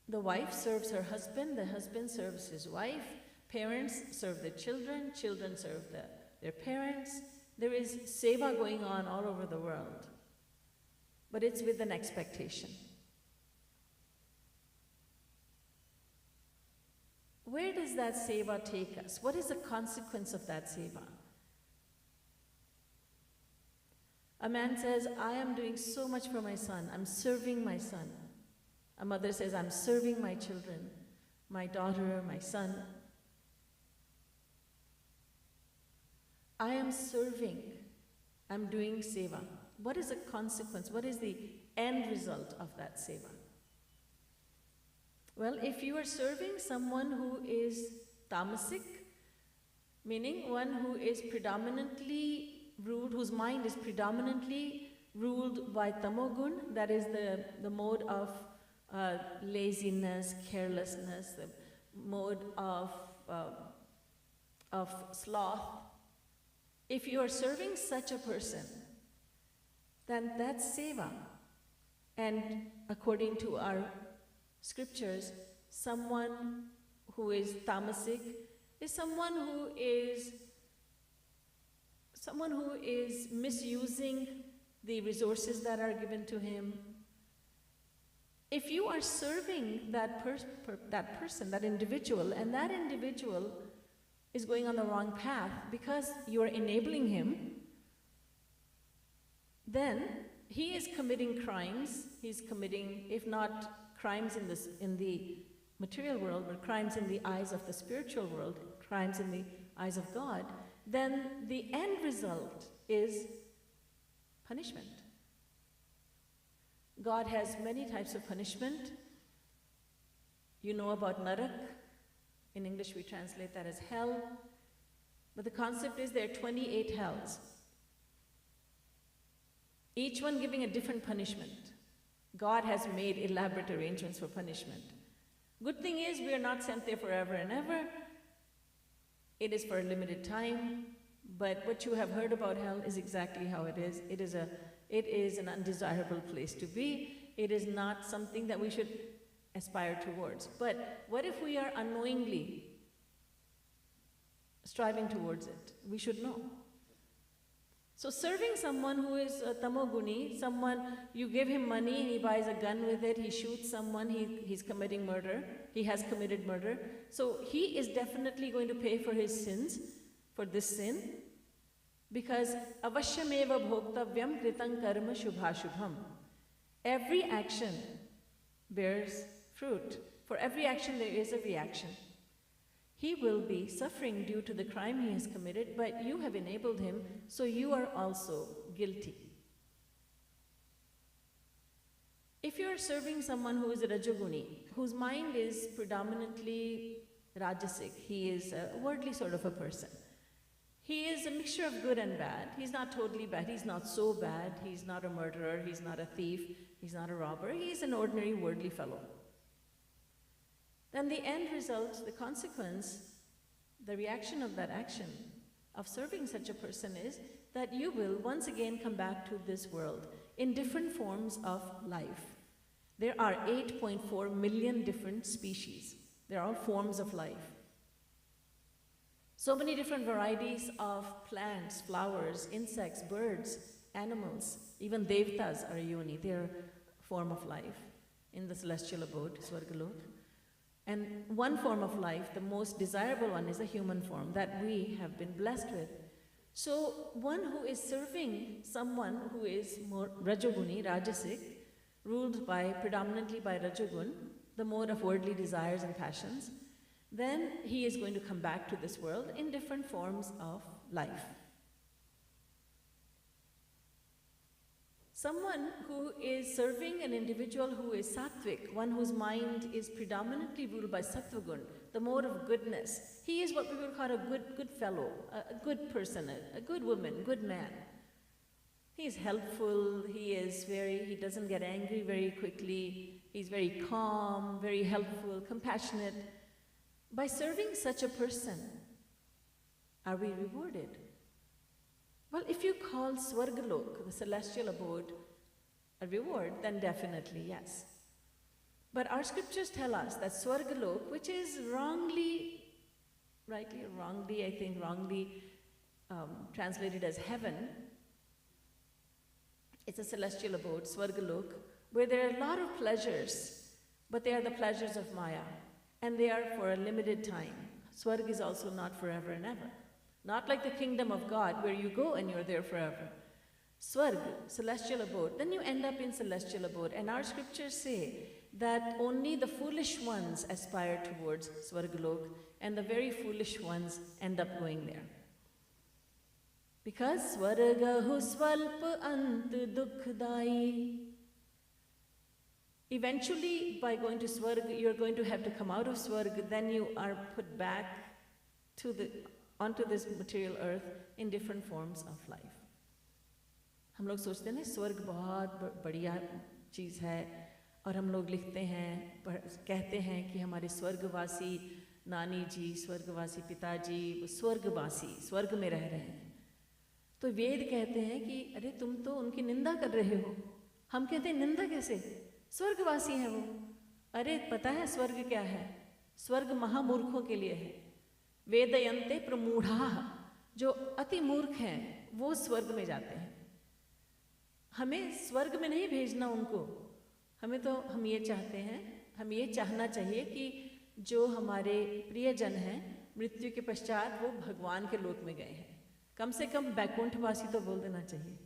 The wife serves her husband, the husband serves his wife, parents serve their children, children serve their parents. There is seva going on all over the world, but it's with an expectation. Where does that seva take us? What is the consequence of that seva? A man says, I am doing so much for my son, I'm serving my son. A mother says, I'm serving my children, my daughter, my son. I am serving, I'm doing seva. What is the consequence? What is the end result of that seva? Well, if you are serving someone who is tamasic, meaning one who is predominantly ruled, whose mind is predominantly ruled by tamogun, that is the mode of laziness, carelessness, the mode of sloth. If you are serving such a person, then that's seva. And according to our scriptures, someone who is tamasic is someone who is misusing the resources that are given to him. If you are serving that person, that individual, and that individual is going on the wrong path because you are enabling him, then he is committing crimes. He's committing, if not crimes in the material world, but crimes in the eyes of the spiritual world, crimes in the eyes of God, then the end result is punishment. God has many types of punishment. You know about narak. In English we translate that as hell. But the concept is there are 28 hells, each one giving a different punishment. God has made elaborate arrangements for punishment. Good thing is we are not sent there forever and ever. It is for a limited time, but what you have heard about hell is exactly how it is. It is an undesirable place to be. It is not something that we should aspire towards. But what if we are unknowingly striving towards it? We should know. So serving someone who is a tamoguni, someone, you give him money and he buys a gun with it, he shoots someone, he's committing murder, he has committed murder. So he is definitely going to pay for his sins, for this sin, because avashyameva bhoktavyam kritam karma shubhashubham. Every action bears fruit. For every action there is a reaction. He will be suffering due to the crime he has committed, but you have enabled him, so you are also guilty. If you are serving someone who is a rajoguni, whose mind is predominantly rajasic, he is a worldly sort of a person. He is a mixture of good and bad. He's not totally bad, he's not so bad, he's not a murderer, he's not a thief, he's not a robber, he's an ordinary worldly fellow. Then the end result, the consequence, the reaction of that action, of serving such a person is that you will once again come back to this world in different forms of life. There are 8.4 million different species. They're all forms of life. So many different varieties of plants, flowers, insects, birds, animals, even devtas are a yoni. They're form of life in the celestial abode, Swargalok. And one form of life, the most desirable one, is a human form that we have been blessed with. So one who is serving someone who is more Rajoguni, Rajasic, ruled predominantly by Rajogun, the mode of worldly desires and passions, then he is going to come back to this world in different forms of life. Someone who is serving an individual who is sattvic, one whose mind is predominantly ruled by sattvagun, the mode of goodness, he is what we would call a good fellow, a good person, a good woman, good man. He is helpful, he doesn't get angry very quickly, he's very calm, very helpful, compassionate. By serving such a person, are we rewarded? Well, if you call Swargalok, the celestial abode, a reward, then definitely yes. But our scriptures tell us that Swargalok, which is wrongly translated as heaven, it's a celestial abode, Swargalok, where there are a lot of pleasures, but they are the pleasures of Maya, and they are for a limited time. Swarg is also not forever and ever. Not like the kingdom of God, where you go and you're there forever. Swarg, celestial abode, then you end up in celestial abode. And our scriptures say that only the foolish ones aspire towards Swargalok, and the very foolish ones end up going there. Because Swargahu swalpa ant dukhdai. Eventually, by going to Swarg, you're going to have to come out of Swarg, then you are put back onto this material earth in different forms of life. हम लोग सोचते हैं स्वर्ग बहुत बढ़िया चीज़ है और हम लोग लिखते हैं कहते हैं कि हमारे स्वर्गवासी नानी जी स्वर्गवासी पिताजी स्वर्गवासी स्वर्ग में रह रहे हैं तो वेद कहते हैं कि अरे तुम तो उनकी निंदा कर रहे हो हम कहते हैं निंदा कैसे स्वर्गवासी हैं वो अरे पता है स्वर्ग क्या है स्वर्ग महामूर्खों के लिए है वेदयन्ते प्रमूढ़ाः जो अति मूर्ख हैं वो स्वर्ग में जाते हैं हमें स्वर्ग में नहीं भेजना उनको हमें तो हम ये चाहते हैं हम ये चाहना चाहिए कि जो हमारे प्रियजन हैं मृत्यु के पश्चात वो भगवान के लोक में गए हैं कम से कम बैकुंठवासी तो बोल देना चाहिए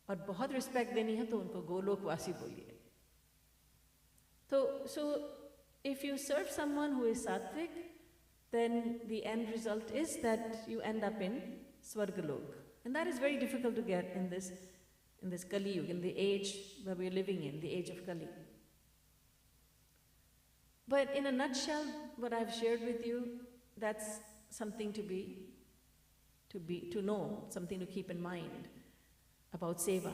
और बहुत रिस्पेक्ट देनी है तो उनको गोलोकवासी बोलिए तो so if you serve someone who is sattvic then the end result is that you end up in Swargalok. And that is very difficult to get in this Kali Yuga, in the age that we are living in, the age of Kali. But in a nutshell, what I've shared with you, that's something to know, something to keep in mind about Seva.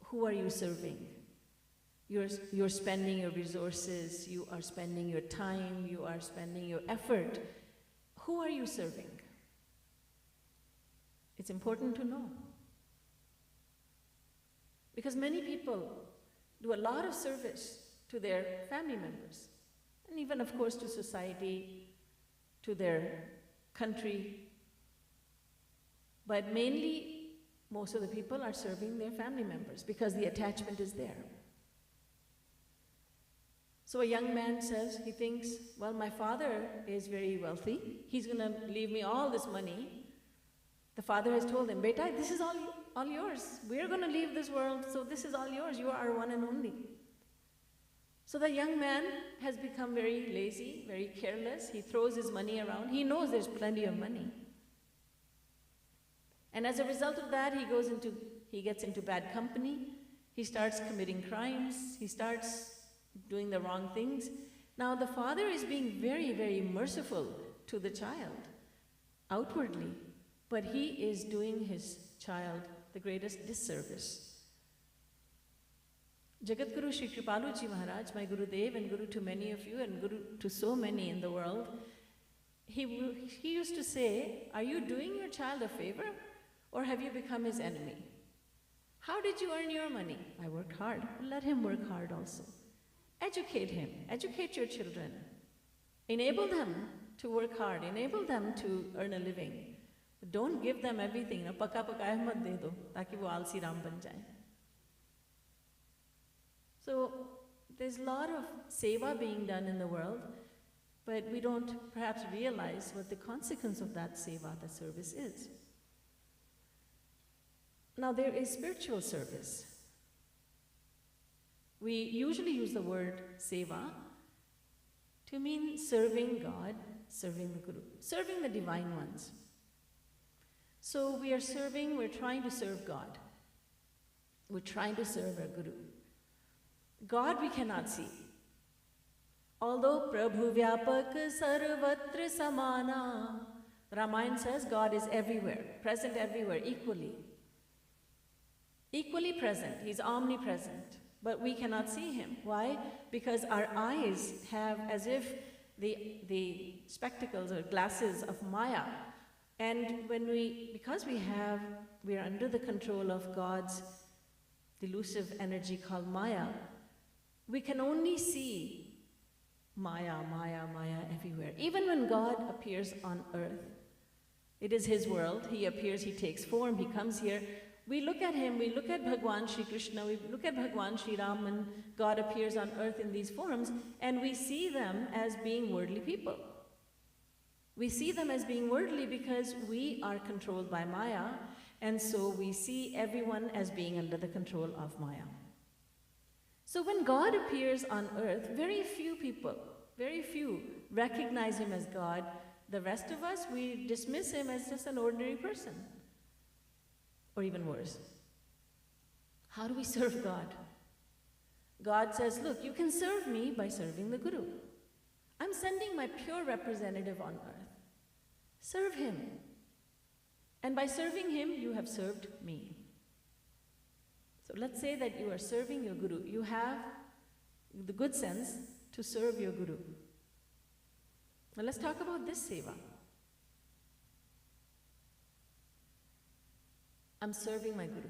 Who are you serving? You're spending your resources, you are spending your time, you are spending your effort. Who are you serving? It's important to know. Because many people do a lot of service to their family members, and even, of course, to society, to their country. But mainly, most of the people are serving their family members because the attachment is there. So a young man says, he thinks, well, my father is very wealthy. He's going to leave me all this money. The father has told him, Beta, this is all yours. We're going to leave this world, so this is all yours. You are our one and only. So the young man has become very lazy, very careless. He throws his money around. He knows there's plenty of money. And as a result of that, he gets into bad company. He starts committing crimes. He starts doing the wrong things. Now the father is being very, very merciful to the child, outwardly, but he is doing his child the greatest disservice. Jagat Guru Shri Kripaluji Maharaj, my Gurudev and Guru to many of you and Guru to so many in the world, he used to say, are you doing your child a favor or have you become his enemy? How did you earn your money? I worked hard. Let him work hard also. Educate him, educate your children. Enable them to work hard, enable them to earn a living. Don't give them everything. Paka paka mat de do, taki wo alsi ram ban jaye. So there's a lot of seva being done in the world, but we don't perhaps realize what the consequence of that seva, the service is. Now there is spiritual service. We usually use the word seva to mean serving God, serving the Guru, serving the divine ones. So we are serving, we're trying to serve God. We're trying to serve our Guru. God we cannot see. Although Prabhu Vyapak Sarvatra Samana, Ramayana says God is everywhere, present everywhere, equally. Equally present, He's omnipresent, but we cannot see Him. Why? Because our eyes have as if the spectacles or glasses of Maya. And because we are under the control of God's delusive energy called Maya, we can only see Maya, Maya, Maya everywhere. Even when God appears on earth, it is His world. He appears, He takes form, He comes here. We look at Him, we look at Bhagwan Shri Krishna, we look at Bhagwan Shri Ram, and God appears on earth in these forms, and we see them as being worldly people. We see them as being worldly because we are controlled by Maya, and so we see everyone as being under the control of Maya. So when God appears on earth, very few people, very few recognize Him as God. The rest of us, we dismiss Him as just an ordinary person. Or even worse. How do we serve God? God says, look, you can serve me by serving the Guru. I'm sending my pure representative on earth. Serve him. And by serving him, you have served me. So let's say that you are serving your Guru. You have the good sense to serve your Guru. Now let's talk about this seva. I'm serving my Guru.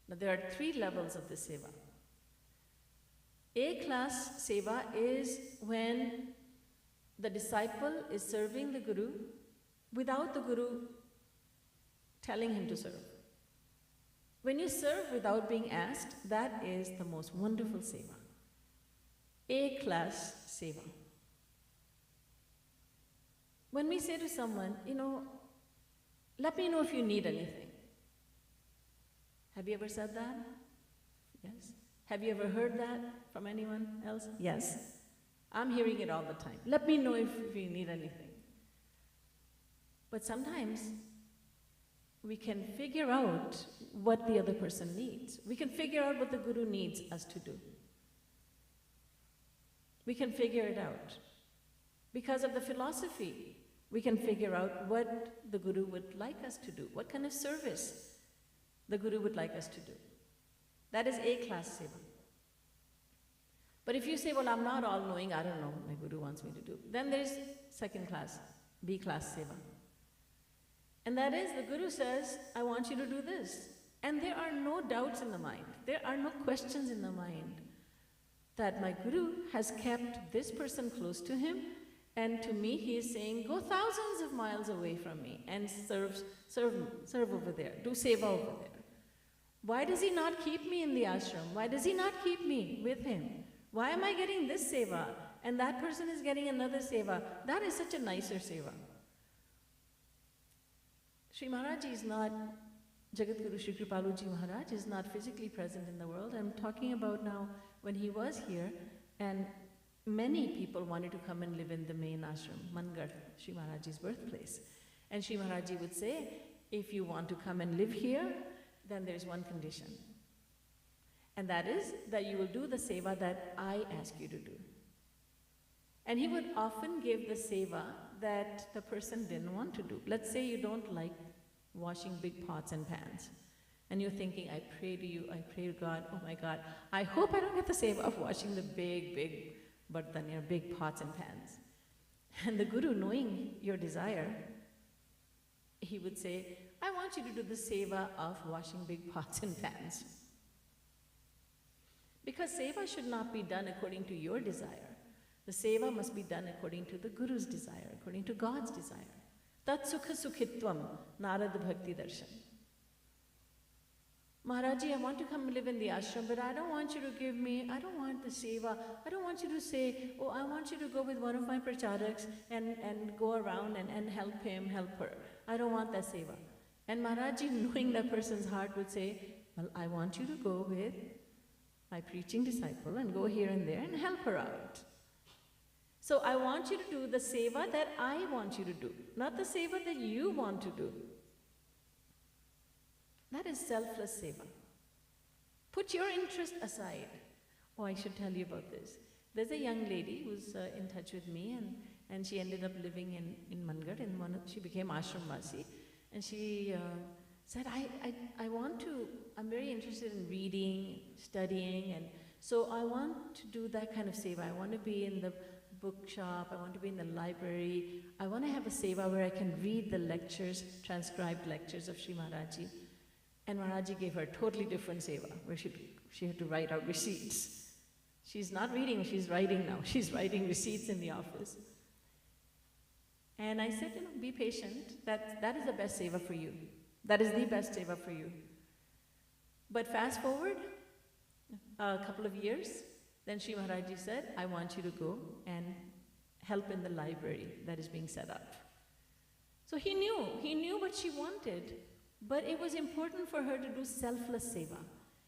Now there are 3 levels of this seva. A-class seva is when the disciple is serving the Guru without the Guru telling him to serve. When you serve without being asked, that is the most wonderful seva. A-class seva. When we say to someone, let me know if you need anything. Have you ever said that? Yes. Have you ever heard that from anyone else? Yes. I'm hearing it all the time. Let me know if you need anything. But sometimes we can figure out what the other person needs. We can figure out what the Guru needs us to do. We can figure it out. Because of the philosophy, we can figure out what the Guru would like us to do, what kind of service the Guru would like us to do. That is A-class seva. But if you say, well, I'm not all-knowing, I don't know what my Guru wants me to do, then there's second class, B-class seva. And that is, the Guru says, I want you to do this. And there are no doubts in the mind. There are no questions in the mind that my Guru has kept this person close to him, and to me he is saying, go thousands of miles away from me and serve over there, do seva over there. Why does he not keep me in the ashram? Why does he not keep me with him? Why am I getting this seva and that person is getting another seva? That is such a nicer seva. Shri Maharaj is not, Jagat Guru Shri Kripaluji Maharaj is not physically present in the world. I'm talking about now when he was here, and many people wanted to come and live in the main ashram, Mangar, Shri Maharaj's birthplace. And Shri Maharaj would say, if you want to come and live here, then there's one condition. And that is that you will do the seva that I ask you to do. And he would often give the seva that the person didn't want to do. Let's say you don't like washing big pots and pans. And you're thinking, I pray to you, I pray to God, oh my God, I hope I don't get the seva of washing the big bartan, big pots and pans. And the Guru, knowing your desire, he would say, I want you to do the seva of washing big pots and pans. Because seva should not be done according to your desire. The seva must be done according to the Guru's desire, according to God's desire. Tat sukha sukhitvam narad bhakti darshan. Maharaji, I want to come live in the ashram, but I don't want you to give me, I don't want the seva. I don't want you to say, oh, I want you to go with one of my pracharaks and go around and help him, help her. I don't want that seva. And Maharaji, knowing that person's heart, would say, well, I want you to go with my preaching disciple and go here and there and help her out. So I want you to do the seva that I want you to do, not the seva that you want to do. That is selfless seva. Put your interest aside. Oh, I should tell you about this. There's a young lady who's in touch with me, and she ended up living in Mangar. She became ashramvasi, and she said, I'm very interested in reading, studying, and so I want to do that kind of seva. I want to be in the bookshop, I want to be in the library. I want to have a seva where I can read the lectures, transcribed lectures of Shri Maharaji. And Maharaji gave her a totally different seva, where she had to write out receipts. She's not reading, she's writing now. She's writing receipts in the office. And I said, be patient. That is the best seva for you. That is the best seva for you. But fast forward a couple of years, then Shri Maharaji said, I want you to go and help in the library that is being set up. So he knew what she wanted. But it was important for her to do selfless seva.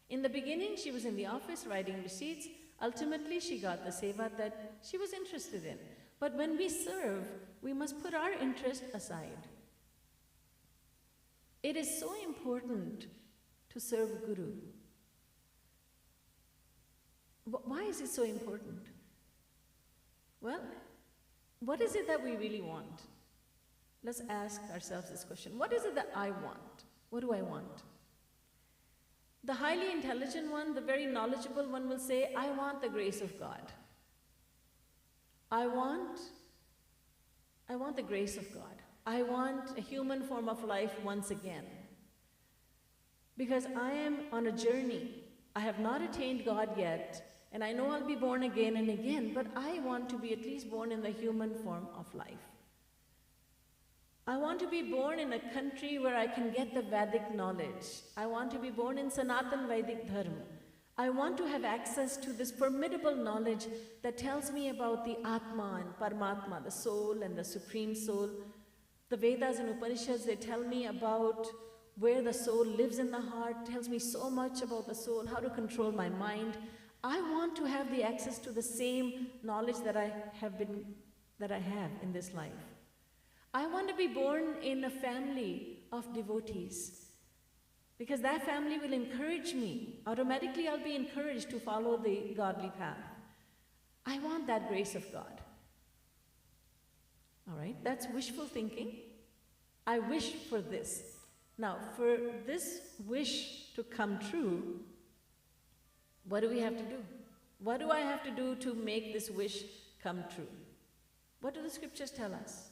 In the beginning, she was in the office writing receipts. Ultimately, she got the seva that she was interested in. But when we serve, we must put our interest aside. It is so important to serve Guru. Why is it so important? Well, what is it that we really want? Let's ask ourselves this question. What is it that I want? What do I want? The highly intelligent one, the very knowledgeable one will say, I want the grace of God. I want the grace of God. I want a human form of life once again. Because I am on a journey. I have not attained God yet, and I know I'll be born again and again, but I want to be at least born in the human form of life. I want to be born in a country where I can get the Vedic knowledge. I want to be born in Sanatan Vedic Dharma. I want to have access to this formidable knowledge that tells me about the Atma and Paramatma, the soul and the Supreme Soul. The Vedas and Upanishads, they tell me about where the soul lives in the heart, tells me so much about the soul, how to control my mind. I want to have the access to the same knowledge that I have in this life. I want to be born in a family of devotees, because that family will encourage me. Automatically I'll be encouraged to follow the godly path. I want that grace of God. All right, that's wishful thinking. I wish for this. Now, for this wish to come true, what do we have to do? What do I have to do to make this wish come true? What do the scriptures tell us?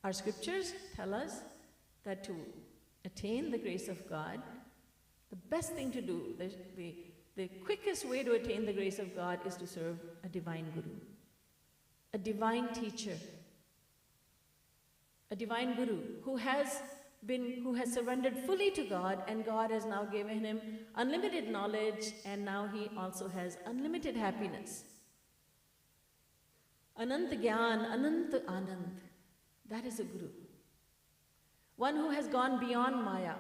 Our scriptures tell us that to attain the grace of God, the best thing to do, the quickest way to attain the grace of God is to serve a divine guru, a divine teacher, a divine guru who has surrendered fully to God, and God has now given him unlimited knowledge, and now he also has unlimited happiness. Anant Gyan, Anant Anand. That is a guru. One who has gone beyond Maya.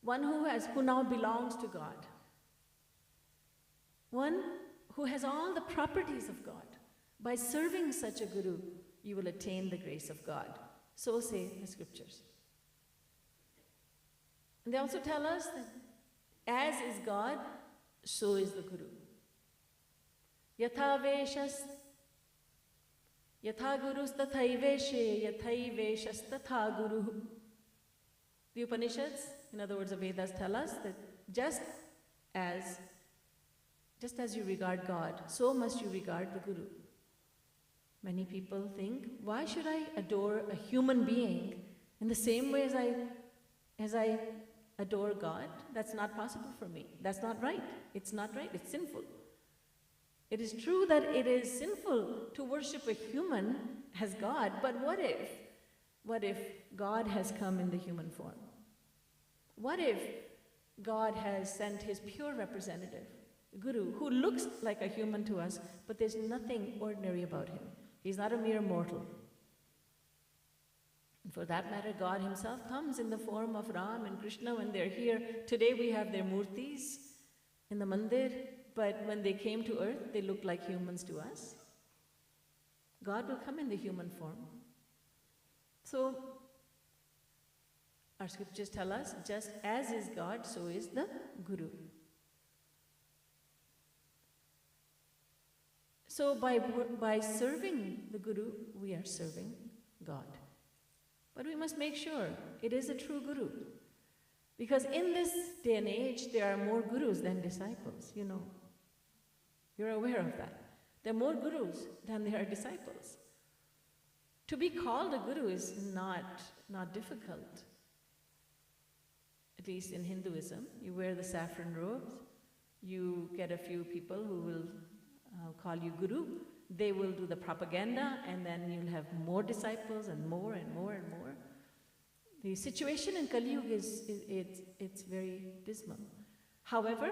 One who now belongs to God. One who has all the properties of God. By serving such a guru, you will attain the grace of God. So say the scriptures. And they also tell us that as is God, so is the guru. Yatha veshas Yatha gurus tathaiveshe, yathaiveshas tatha guru. The Upanishads, in other words, the Vedas tell us that just as you regard God, so must you regard the Guru. Many people think, why should I adore a human being in the same way as I adore God? That's not possible for me. That's not right. It's not right. It's sinful. It is true that it is sinful to worship a human as God, but what if God has come in the human form? What if God has sent his pure representative, Guru, who looks like a human to us, but there's nothing ordinary about him. He's not a mere mortal. For that matter, God himself comes in the form of Ram and Krishna when they're here. Today we have their murtis in the mandir, but when they came to earth, they looked like humans to us. God will come in the human form. So, our scriptures tell us, just as is God, so is the Guru. So by serving the Guru, we are serving God. But we must make sure it is a true Guru. Because in this day and age, there are more Gurus than disciples, you know. You're aware of that. There are more Gurus than there are disciples. To be called a Guru is not difficult. At least in Hinduism, you wear the saffron robes, you get a few people who will call you Guru, they will do the propaganda, and then you'll have more disciples and more and more and more. The situation in Kali Yuga it's very dismal. However,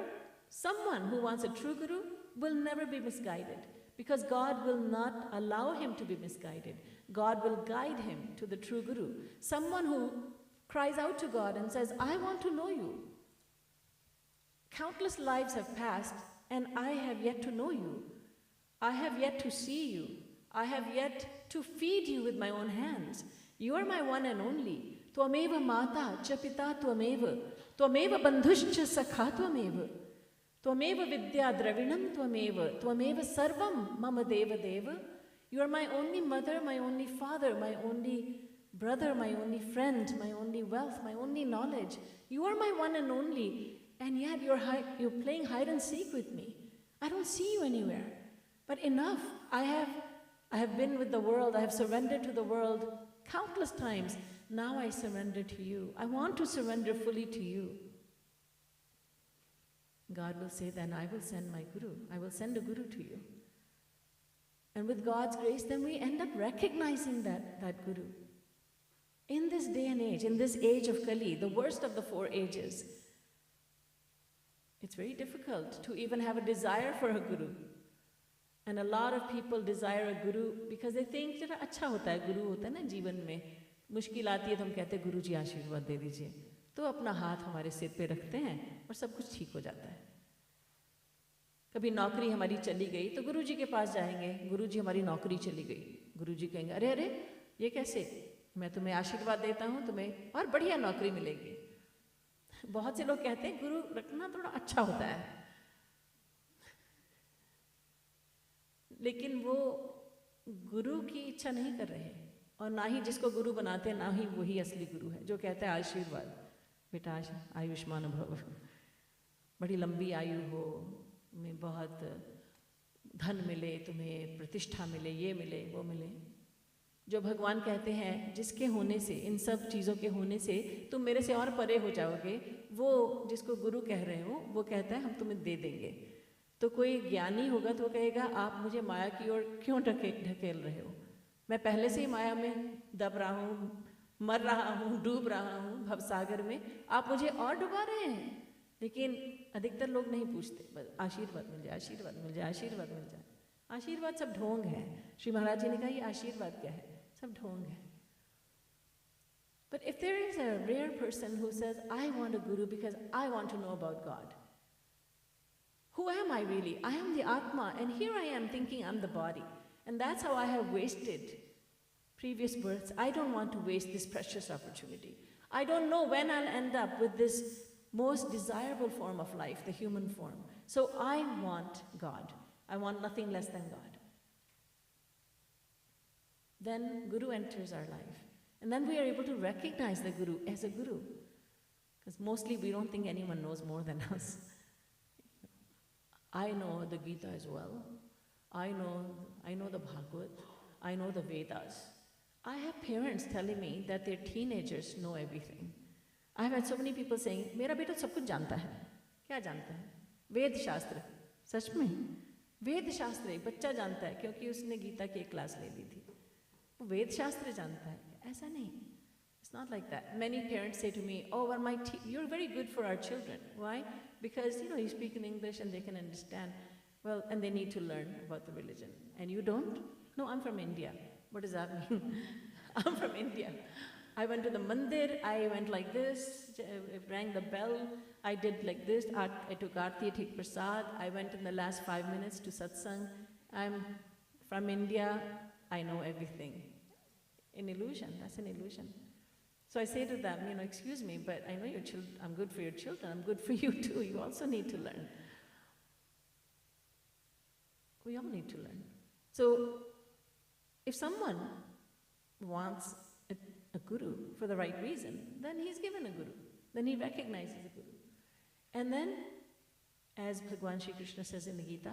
someone who wants a true Guru will never be misguided, because God will not allow him to be misguided. God will guide him to the true Guru. Someone who cries out to God and says, I want to know you. Countless lives have passed, and I have yet to know you. I have yet to see you. I have yet to feed you with my own hands. You are my one and only. Tvameva mata cha pita tvameva. Tvameva bandhuscha sakha tvameva. Tvameva vidya dravinam tvameva. Tvameva sarvam mama deva deva. You are my only mother, my only father, my only brother, my only friend, my only wealth, my only knowledge. You are my one and only, and yet you're playing hide and seek with me. I don't see you anywhere. But enough. I have been with the world. I have surrendered to the world countless times. Now I surrender to you. I want to surrender fully to you. God will say, then I will send my Guru. I will send a Guru to you. And with God's grace, then we end up recognizing that Guru. In this day and age, in this age of Kali, the worst of the 4 ages, it's very difficult to even have a desire for a Guru. And a lot of people desire a Guru because they think जरा अच्छा होता है गुरु होता है ना जीवन में मुश्किल आती है तो हम कहते हैं गुरु जी आशीर्वाद दे दीजिए तो अपना हाथ हमारे सिर पे रखते हैं और सब कुछ ठीक हो जाता है कभी नौकरी हमारी चली गई तो गुरु जी के पास जाएंगे गुरु जी हमारी नौकरी चली गई गुरु जी कहेंगे अरे अरे ये कैसे मैं तुम्हें आशीर्वाद देता हूँ तुम्हें और बढ़िया नौकरी मिलेगी बहुत से लोग कहते हैं गुरु रखना थोड़ा अच्छा होता है लेकिन वो गुरु की इच्छा नहीं कर रहे और ना ही जिसको गुरु बनाते हैं ना ही वही असली गुरु है जो कहता है आशीर्वाद बेटा आयुष्मान भव बड़ी लंबी आयु हो तुम्हें बहुत धन मिले तुम्हें प्रतिष्ठा मिले ये मिले वो मिले जो भगवान कहते हैं जिसके होने से इन सब चीज़ों के होने से तुम मेरे से और परे हो जाओगे वो जिसको गुरु कह रहे हो वो कहता है हम तुम्हें दे देंगे तो कोई ज्ञानी होगा तो वो कहेगा आप मुझे माया की ओर क्यों ढकेल रहे हो मैं पहले से ही माया में दब रहा हूँ मर रहा हूँ डूब रहा हूँ भवसागर में आप मुझे और डुबा रहे हैं लेकिन अधिकतर लोग नहीं पूछते बस आशीर्वाद मिल जाए आशीर्वाद मिल जाए आशीर्वाद मिल जाए आशीर्वाद सब ढोंग है श्री महाराज जी ने कहा ये आशीर्वाद क्या है सब ढोंग है But if there is a rare person who says I want a guru because I want to know about God, who am I really? I am the Atma, and here I am thinking I'm the body. And that's how I have wasted previous births. I don't want to waste this precious opportunity. I don't know when I'll end up with this most desirable form of life, the human form. So I want God. I want nothing less than God. Then Guru enters our life. And then we are able to recognize the Guru as a Guru. Because mostly we don't think anyone knows more than us. I know the Gita as well. I know the Bhagavad. I know the Vedas. I have parents telling me that their teenagers know everything. I have had so many people saying, मेरा बेटा सब कुछ जानता है. क्या जानता है? वेद शास्त्र. सच में? वेद शास्त्र एक बच्चा जानता है क्योंकि उसने गीता की एक क्लास ले ली थी. वो वेद शास्त्र जानता है. ऐसा नहीं. It's not like that. Many parents say to me, oh, well, you're very good for our children. Why? Because, you speak in English and they can understand. Well, and they need to learn about the religion. And you don't? No, I'm from India. What does that mean? I'm from India. I went to the mandir, I went like this, rang the bell, I did like this, I took Aarti, I took prasad, I went in the last 5 minutes to Satsang. I'm from India, I know everything. An illusion, that's an illusion. So I say to them, excuse me, but I know I'm good for your children, I'm good for you too, you also need to learn. We all need to learn. So, if someone wants a guru for the right reason, then he's given a guru. Then he recognizes a guru. And then, as Bhagwan Shri Krishna says in the Gita,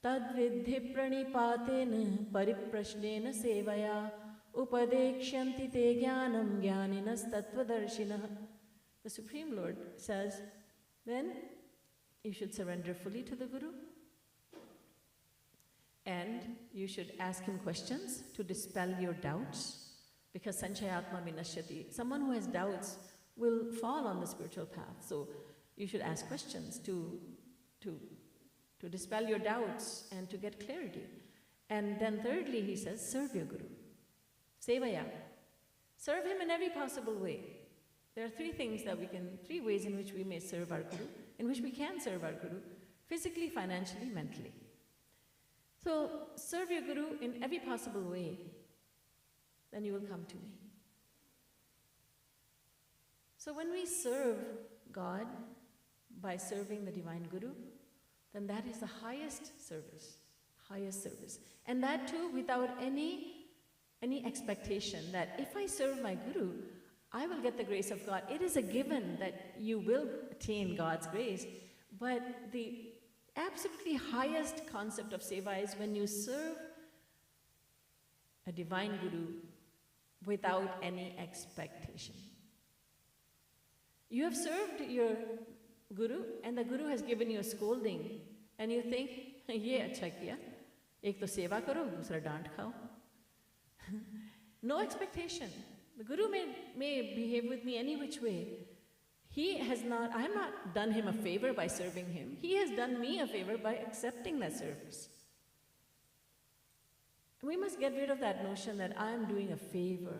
Tad vidhi pranipatena pariprashnena sevaya upadekshanti te jnanam jnaninas tattvadarshina. The Supreme Lord says, then you should surrender fully to the Guru, and you should ask him questions to dispel your doubts, because sanchayatma vinashyati. Someone who has doubts will fall on the spiritual path. So you should ask questions to dispel your doubts and to get clarity. And then thirdly, he says, serve your Guru. Sevaya. Serve him in every possible way. There are three ways in which we may serve our Guru, in which we can serve our Guru, physically, financially, mentally. So, serve your Guru in every possible way, then you will come to me. So when we serve God by serving the Divine Guru, then that is the highest service. And that too without any expectation that if I serve my Guru, I will get the grace of God. It is a given that you will attain God's grace, but the absolutely highest concept of seva is when you serve a divine Guru without any expectation. You have served your Guru and the Guru has given you a scolding and you think, ye acha kiya, ek to seva karo, dusra dant khao. No expectation. The Guru may behave with me any which way. I have not done him a favor by serving him. He has done me a favor by accepting that service. We must get rid of that notion that I am doing a favor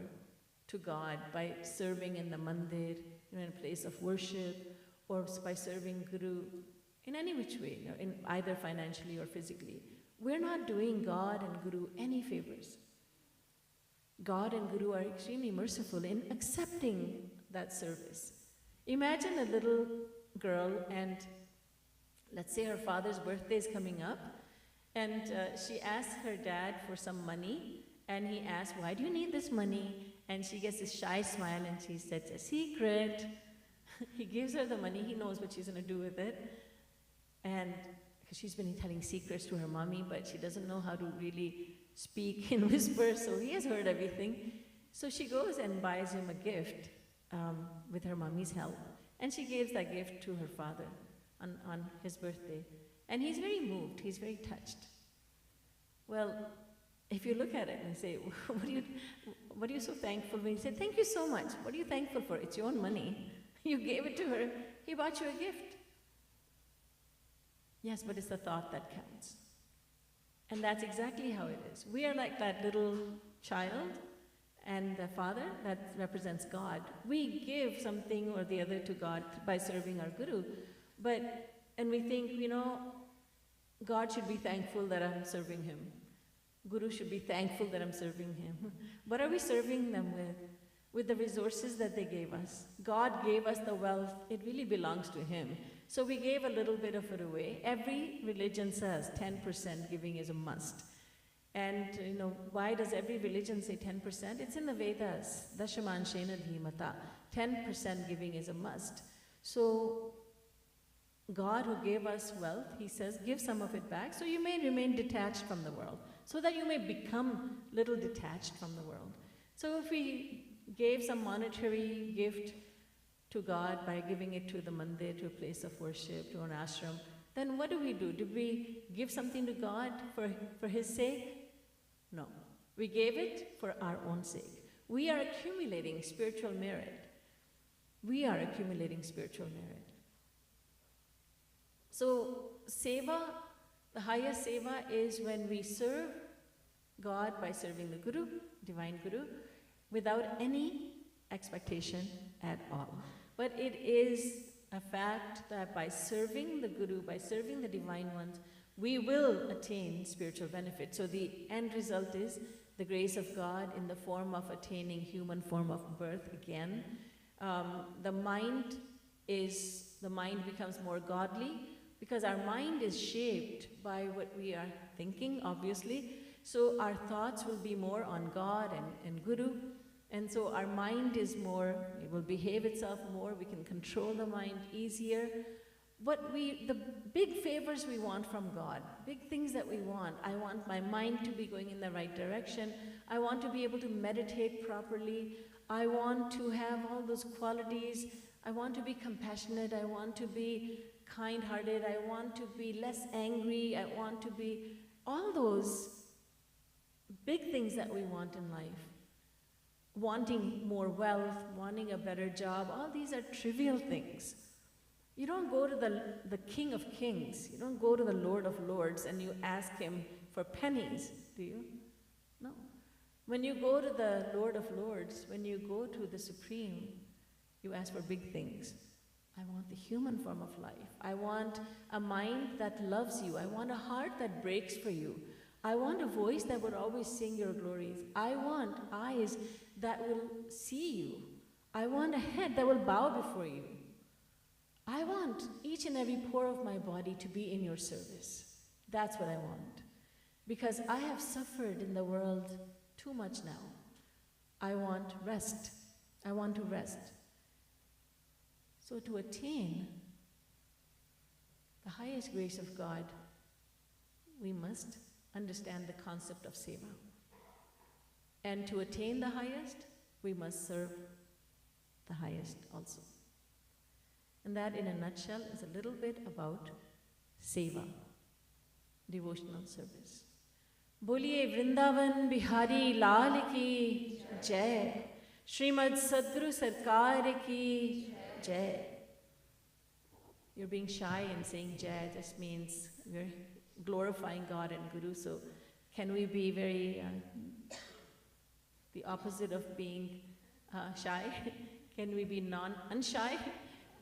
to God by serving in the mandir, in a place of worship, or by serving Guru in any which way, in either financially or physically. We're not doing God and Guru any favors. God and Guru are extremely merciful in accepting that service. Imagine a little girl and let's say her father's birthday is coming up and she asks her dad for some money and he asks, why do you need this money? And she gets this shy smile and she says, a secret. He gives her the money, he knows what she's going to do with it. And because she's been telling secrets to her mommy, but she doesn't know how to really speak in whisper, so he has heard everything. So she goes and buys him a gift with her mommy's help. And she gives that gift to her father on his birthday. And he's very moved, he's very touched. Well, if you look at it and say, what are you so thankful for? He said, thank you so much. What are you thankful for? It's your own money. You gave it to her, he bought you a gift. Yes, but it's the thought that counts. And that's exactly how it is. We are like that little child and the father that represents God. We give something or the other to God by serving our Guru. And we think, God should be thankful that I'm serving him. Guru should be thankful that I'm serving him. What are we serving them with? With the resources that they gave us. God gave us the wealth. It really belongs to him. So we gave a little bit of it away. Every religion says 10% giving is a must. And why does every religion say 10%? It's in the Vedas. Dashamanshena dhimata. 10% giving is a must. So God who gave us wealth, he says, give some of it back so you may remain detached from the world. So that you may become little detached from the world. So if we gave some monetary gift to God by giving it to the mandir, to a place of worship, to an ashram, then what do? Did we give something to God for his sake? No. We gave it for our own sake. we are accumulating spiritual merit. We are accumulating spiritual merit. So, seva, the highest seva is when we serve God by serving the Guru, Divine Guru, without any expectation at all. But it is a fact that by serving the Guru, by serving the Divine Ones, we will attain spiritual benefit. So the end result is the grace of God in the form of attaining human form of birth again. The mind becomes more godly because our mind is shaped by what we are thinking, obviously. So our thoughts will be more on God and Guru. And so our mind is more, it will behave itself more, we can control the mind easier. The big favors we want from God, big things that we want. I want my mind to be going in the right direction. I want to be able to meditate properly. I want to have all those qualities. I want to be compassionate. I want to be kind-hearted. I want to be less angry. I want to be all those big things that we want in life. Wanting more wealth, wanting a better job, all these are trivial things. You don't go to the King of Kings, you don't go to the Lord of Lords and you ask him for pennies, do you? No. When you go to the Lord of Lords, when you go to the Supreme, you ask for big things. I want the human form of life. I want a mind that loves you. I want a heart that breaks for you. I want a voice that would always sing your glories. I want eyes that will see you. I want a head that will bow before you. I want each and every pore of my body to be in your service. That's what I want. Because I have suffered in the world too much now. I want rest. I want to rest. So to attain the highest grace of God, we must understand the concept of seva. And to attain the highest, we must serve the highest also. And that, in a nutshell, is a little bit about seva, devotional service. Boliye Vrindavan Bihari Lal ki Jai, Srimad Sadguru Sarkar ki Jai. You're being shy and saying Jai just means we're glorifying God and Guru, so can we be very, the opposite of being shy? Can we be unshy?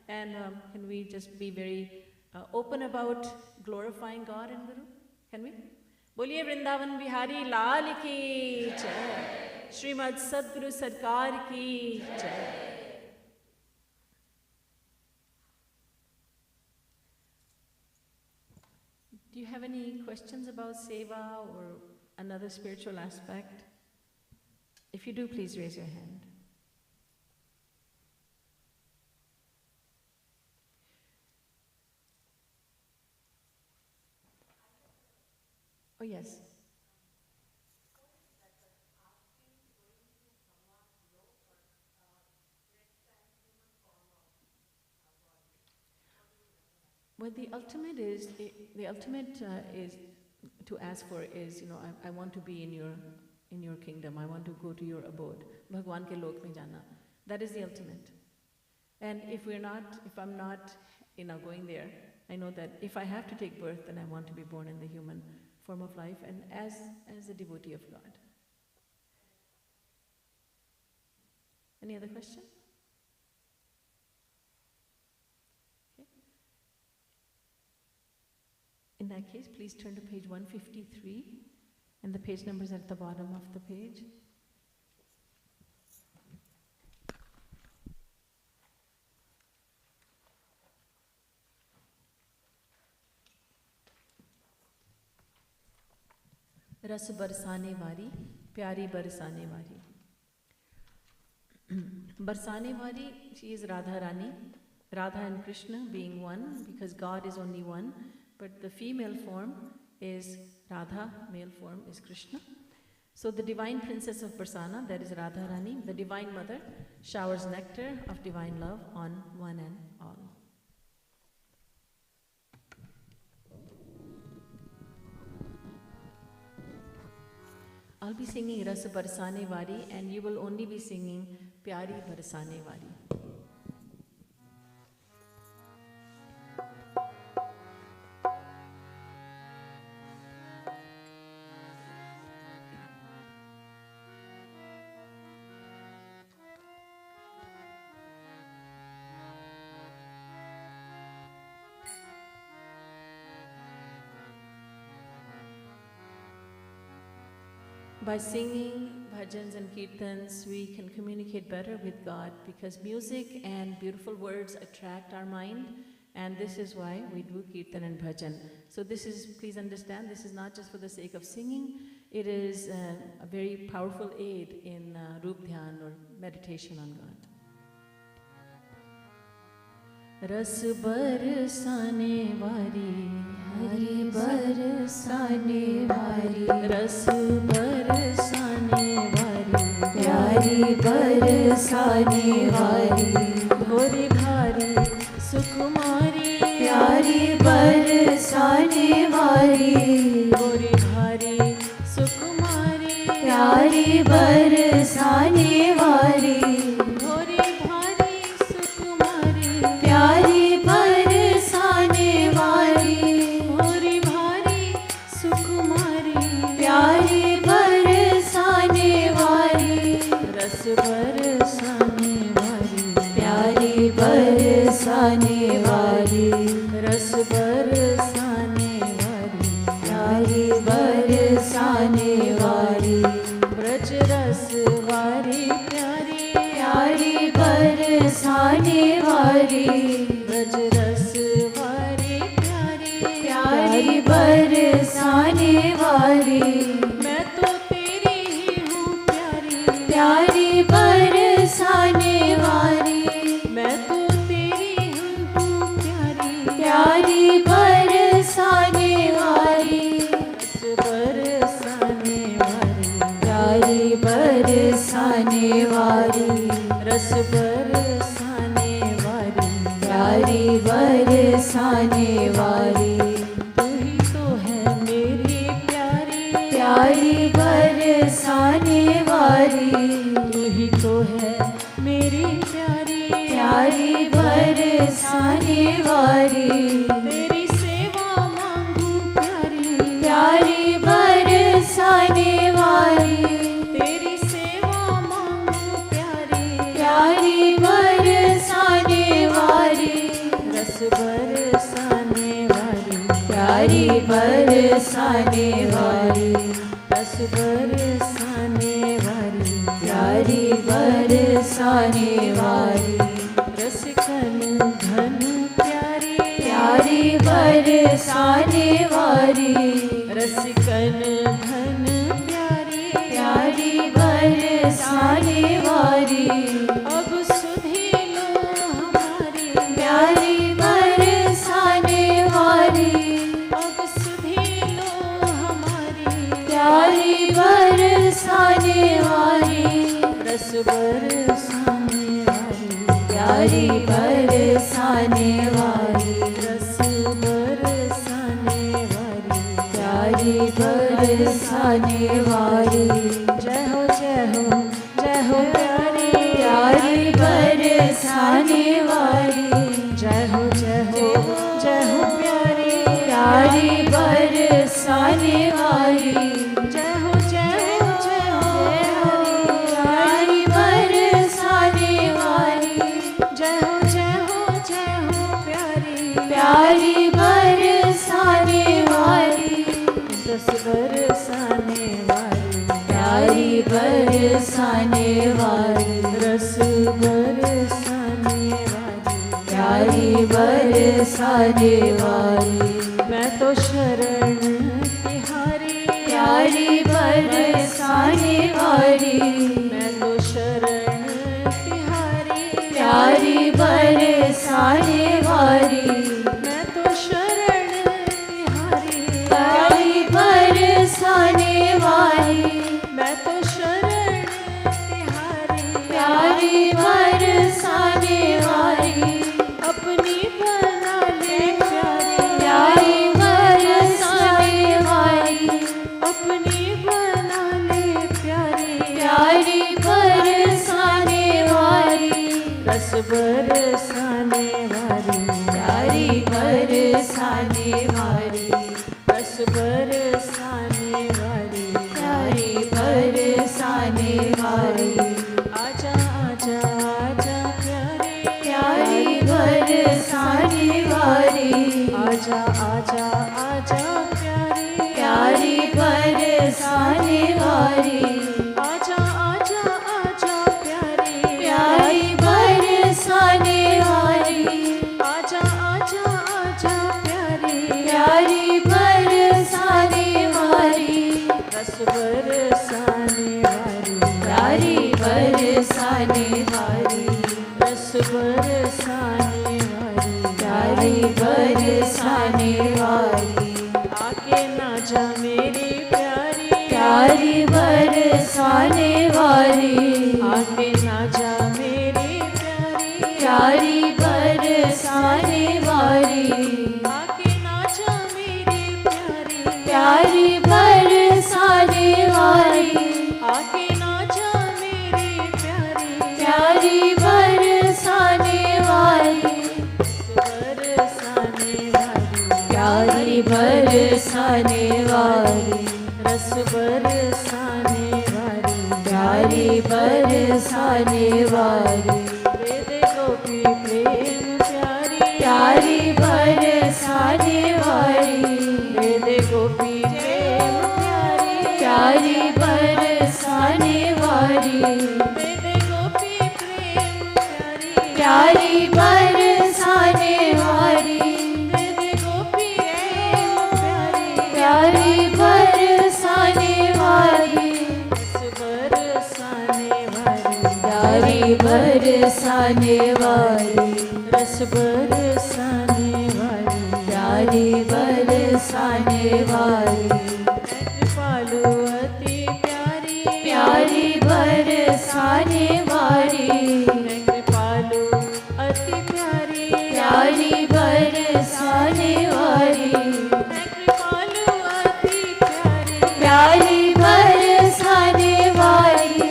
And can we just be very open about glorifying God and Guru? Can we? Boliye Vrindavan Bihari Lal ki Jai, Srimad Sadguru Sarkar ki Jai. Do you have any questions about seva or another spiritual aspect? If you do, please raise your hand. Oh, yes. Well, the ultimate is to ask for is, I want to be in your kingdom. I want to go to your abode. Bhagwan ke lok mein jana. That is the ultimate. And if I'm not, going there, I know that if I have to take birth, then I want to be born in the human form of life and as a devotee of God. Any other question? Okay. In that case, please turn to page 153, and the page number is at the bottom of the page. Ras Barsane Vari, Pyari Barsane Vari. Barsane Vari, she is Radha Rani. Radha and Krishna being one, because God is only one, but the female form is Radha, male form is Krishna. So the divine princess of Barsana, that is Radha Rani, the divine mother, showers nectar of divine love on one and all. I'll be singing Ras Barsane Vari and you will only be singing Pyari Barsane Vari. By singing bhajans and kirtans, we can communicate better with God because music and beautiful words attract our mind, and this is why we do kirtan and bhajan. So this is, please understand, this is not just for the sake of singing, it is a very powerful aid in Rup Dhyan or meditation on God. Ras Barsane Vari, Hari Barsane Vari, Ras Barsane Vari, Pyari Barsane Vari, Bhori Bhari Sukumari, Pyari Barsane Vari, Bhori Bhari Sukumari, Pyari Barsane Vari, Bhori Bhari Sukumari, Pyari Barsane Vari, Bhori Bhari Sukumari, Pyari Barsane Vari, Ras Barsane Vari, Pyari Barsane Vari, Ras Barsane Vari, Pyari Barsane Vari, Braj Ras Vari Pyari, Pyari Barsane Vari, Braj Ras Vari Pyari, Pyari Barsane Vari, मैं तो तेरी ही हूँ प्यारी, प्यारी बरसाने वाली, मैं तो तेरी हूँ प्यारी, प्यारी बरसाने वाली, रस बरसाने वाली, प्यारी बरसाने वाली, तू ही तो है मेरी प्यारी, प्यारी बरसाने वाली, तू ही तो है मेरी प्यारी, प्यारी बरसाने वाली, तेरी सेवा मांगू प्यारी, प्यारी बरसाने वाली, तेरी सेवा मांगू प्यारी, प्यारी बरसाने वाली, रस बरसाने वाली, प्यारी बरसाने वाली, रस बरसाने वाली, प्यारी बरसाने वाली, रसिकन धन प्यारी, प्यारी बरसाने वाली, रसिकन धन प्यारी, प्यारी बरसाने वाली, अब सुधी लो हमारी, प्यारी बरसाने वाली, अब सुधी लो हमारी, प्यारी बरसाने वाली, रस बरसाने वाली, प्यारी बरसाने वाली, रस बरसाने वाली, प्यारी बरसाने वाली, जय हो प्यारी, प्यारी बरसाने वाली, जय हो प्यारी, प्यारी बरसाने वाली, जय हो प्यारी बरसाने वाली, जय हो प्यारी, प्यारी बरसाने वाली, रस बरसाने वाली, प्यारी बरसाने वाली, रस बरसाने वाली, प्यारी बरसाने वाली, मैं तो शरण तिहारी, प्यारी बरसाने वाली, मैं तो शरण तिहारी, प्यारी बरसाने वाली, मैं तो शरण तिहारी, प्यारी बरसाने वाली, मैं तो शरण तिहारी, प्यारी बरसाने वाली, अपनी बना ले प्यारी, प्यारी बरसाने वाली, अपनी बना ले बरसाने वाली, प्यारी बरसाने वाली, आजा आजा आजा प्यारे, प्यारी बरसाने वाली, आजा आजा आजा प्यारे, प्यारी बरसाने वाली, आजा आजा आजा प्यारे, प्यारी बरसाने वाली, आजा आजा आजा प्यारे, प्यारी बरसाने वाली, रस बरसाने वाली, प्यारी बरसाने वाली, रस बरसाने वाली, प्यारी बरसाने वाली, आके ना जा मेरी प्यारी, प्यारी बरसाने वाली, आके ना जा मेरी प्यारी, प्यारी बरसाने वाली, आके ना जा मेरी प्यारी, प्यारी बरसाने वाली, आके ना जा मेरी प्यारी, प्यारी बरसाने वाली, बरसाने वाली, प्यारी बरसाने वाली, रस बरसाने वाली, प्यारी बरसाने वाली, दे दे गोपी प्रेम प्यारी, प्यारी बरसाने वाली, दे दे गोपी प्रेम प्यारी, प्यारी बरसाने वाली, दे दे गोपी प्रेम प्यारी, प्यारी बरसाने वाली, दे दे गोपी प्रेम प्यारी, प्यारी बरसाने वाली, रस बरसाने वाली, प्यारी बरसाने वाली, प्यारी बरसाने वाली, प्यारी बरसाने वाली, कृपालु अति प्यारी, प्यारी बरसाने वाली, कृपालु अति प्यारी, प्यारी बरसाने वाली, कृपालु अति प्यारी, प्यारी बरसाने वाली,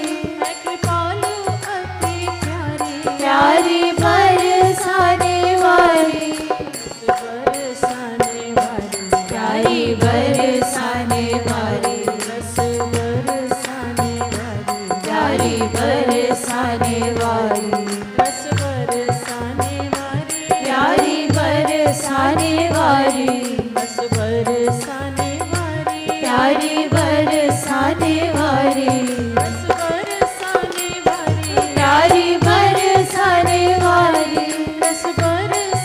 कृपालु अति प्यारी, प्यारी बरसाने वाली, बरसाने वाली, प्यारी बरसाने वाली, रस बरसाने वाली, प्यारी बरसाने वाली, रस बरसाने वाली, प्यारी बरसाने वाली, रस बरसाने वाली, प्यारी बरसाने वाली, रस बरसाने वाली, प्यारी बरसाने वाली, रस बरसाने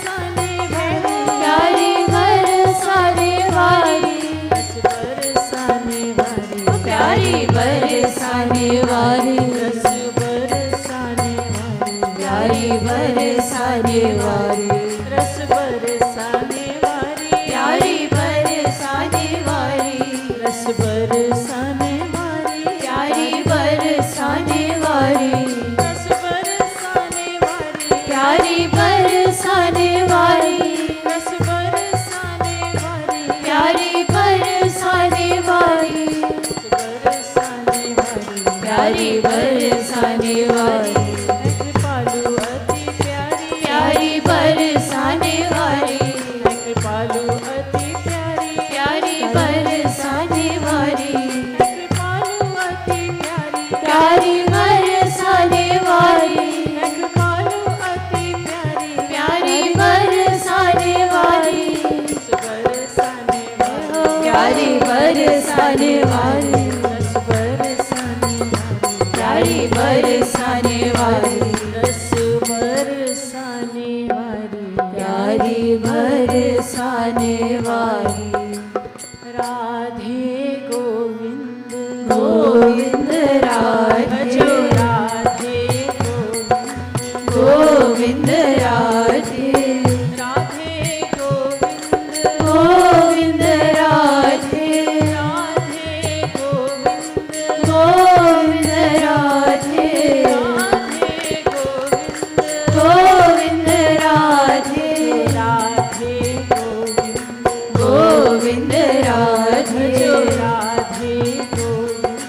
वाली, प्यारी बरसाने वाली, रस बरसाने वाली, प्यारी बरसाने वाली, रस बरसाने वाली, प्यारी बरसाने वाली, रस बरसाने वाली, प्यारी बरसाने वाली, रस बरसाने वाली, प्यारी बरसाने वाली, रस बरसाने वाली, प्यारी बरसाने वाली, रस बरसाने वाली, प्यारी बरसाने वाली, बरसाने वाली, प्यारी बरसाने वाली, कृपालु अति प्यारी, प्यारी बरसाने वाली, कृपालु अति प्यारी, प्यारी बरसाने वाली, कृपालु अति प्यारी, प्यारी बरसाने वाली, कृपालु अति प्यारी, प्यारी बरसाने वाली, बरसाने वाली, प्यारी बरसाने वाली, रस बरसाने वाली, प्यारी बरसाने वाली, रस बरसाने वाली, प्यारी बरसाने वाली, राधे गोविंद गोविंद राधे, भजो राधे गोविंद गोविंद, राधे, राधे गोविंद, गोविंद राधे, राधे गोविंद, गोविंद राधे, राधे गोविंद, गोविंद राधे, राधे गोविंद, गोविंद राधे, भजो राधे गोविंद,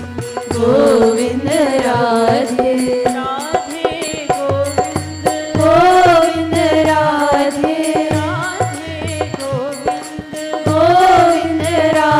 गोविंद राधे, राधे गोविंद, गोविंद राधे, राधे गोविंद, गोविंद राधे,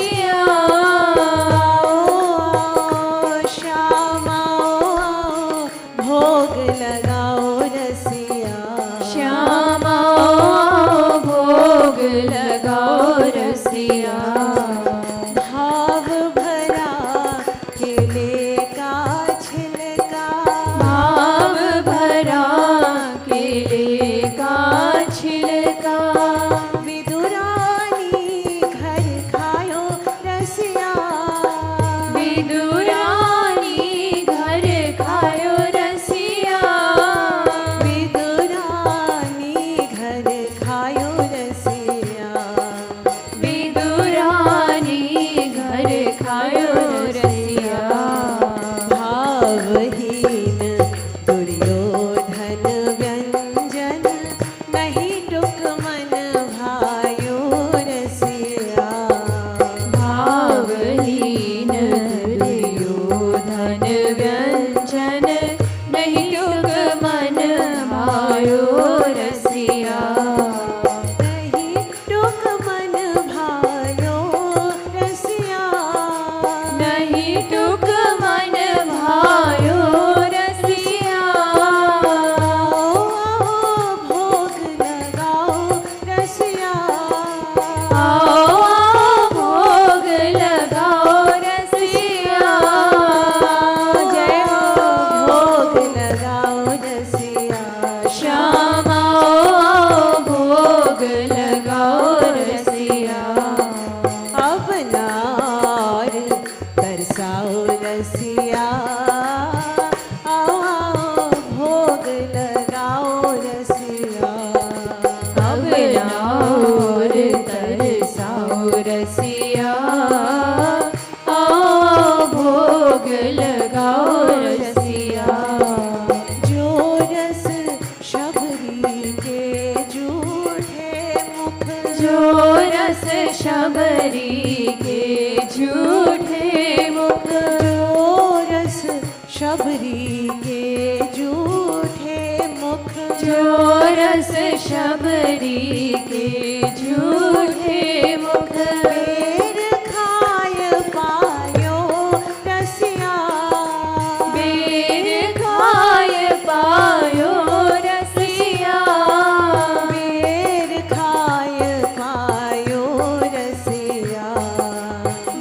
केले का छिलका। विदुरानी घर खायो रसिया, विदुरानी घर खायो रसिया, विदुरानी घर खायो रसिया, विदुरानी घर खायो रसिया। भावहीन दुर्योधन व्यंजन, नहीं टुक मन भायो रसिया। भावहीन दुर्योधन व्यंजन, नहीं टुक मन भायो रसिया। नहीं टुक मन भायो रसिया, नहीं टुक मन भायो रसिया। भोग लगाओ रसिया, आओ भोग लगाओ रसिया। जय हो भोग लगाओ रसिया। श्याम आओ भोग लगाओ रसिया। अब नार तरसाओ रसिया, आओ भोग लगाओ रसिया। अब नार तरसाओ रसिया, आओ भोग लगाओ रसिया। जो रस शबरी के झूठे मुख, जो रस शबरी के झूठे मुख, जो रस शबरी के झूठे मुख, जो रस शबरी के झूठे मुख। बेर खाय पायो रसिया, बेर खाय पायो रसिया, बेर खाय पायो रसिया।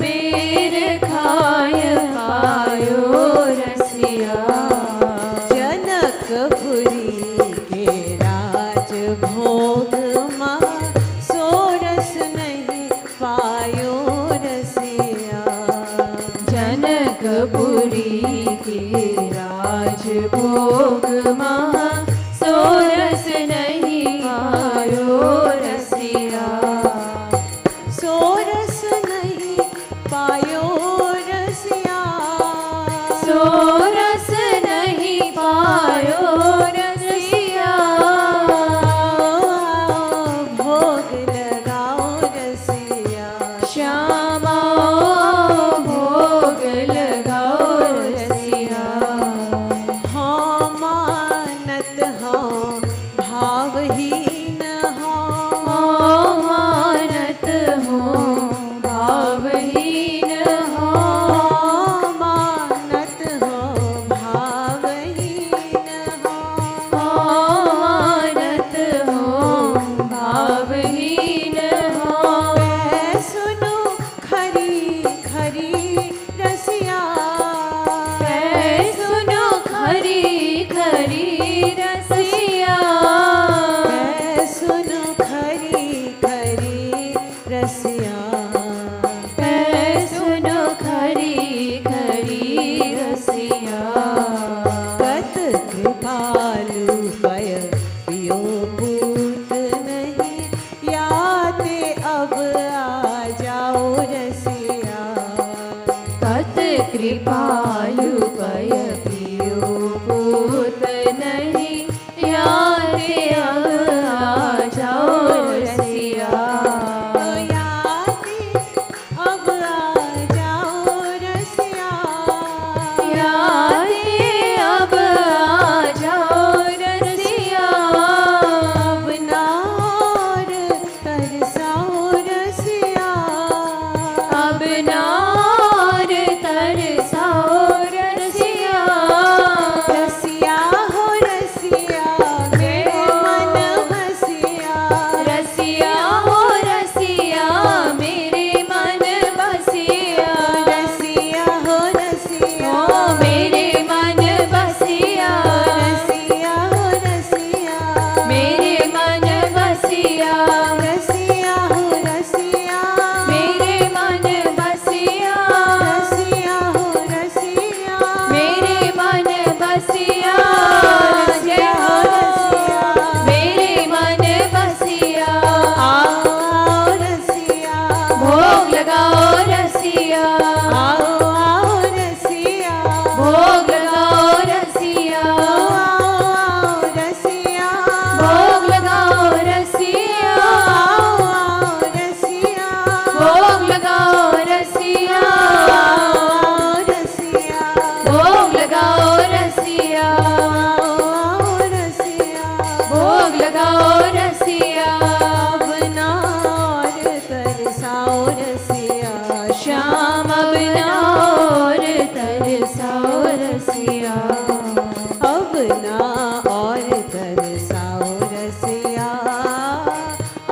बेर खाय पायो रसिया। जनकपुरी के राज भोग माँ, सोरस नहीं पायो रसिया। जनकपुरी के राज भोग महा, सोरस नहीं पायो रसिया। सोरस नहीं पायो रसिया, सोरस नहीं पायो रसिया। भोग लगाओ रसिया। श्याम आओ भोग लगाओ रसिया। हाँ मानत हाँ भावहीन हाँ, मानत हो भावहीन हो, मानत हो भावहीन हाँ। मानत हो भावहीन हो। मैं सुनो खरी खरी रसिया, मैं सुनो खरी खरी रसिया। मैं भोग लगाओ रसिया, अपना और तरसाओ रसिया, श्याम अपना और तरसाओ रसिया, अपना और तरसाओ रसिया,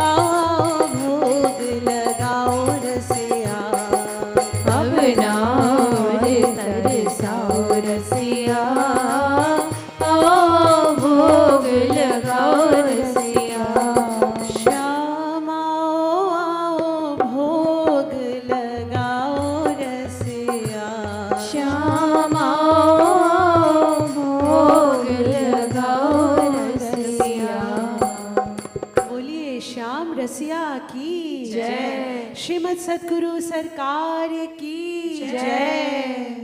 आओ भोग लगाओ रसिया, अपना और तरसाओ रसिया, आओ भोग लगाओ रसिया, श्याम आओ भोग लगाओ रसिया, श्याम आओ भोग लगाओ रसिया। बोलिए श्याम रसिया की जय। श्रीमद् सद्गुरु सरकार की जय।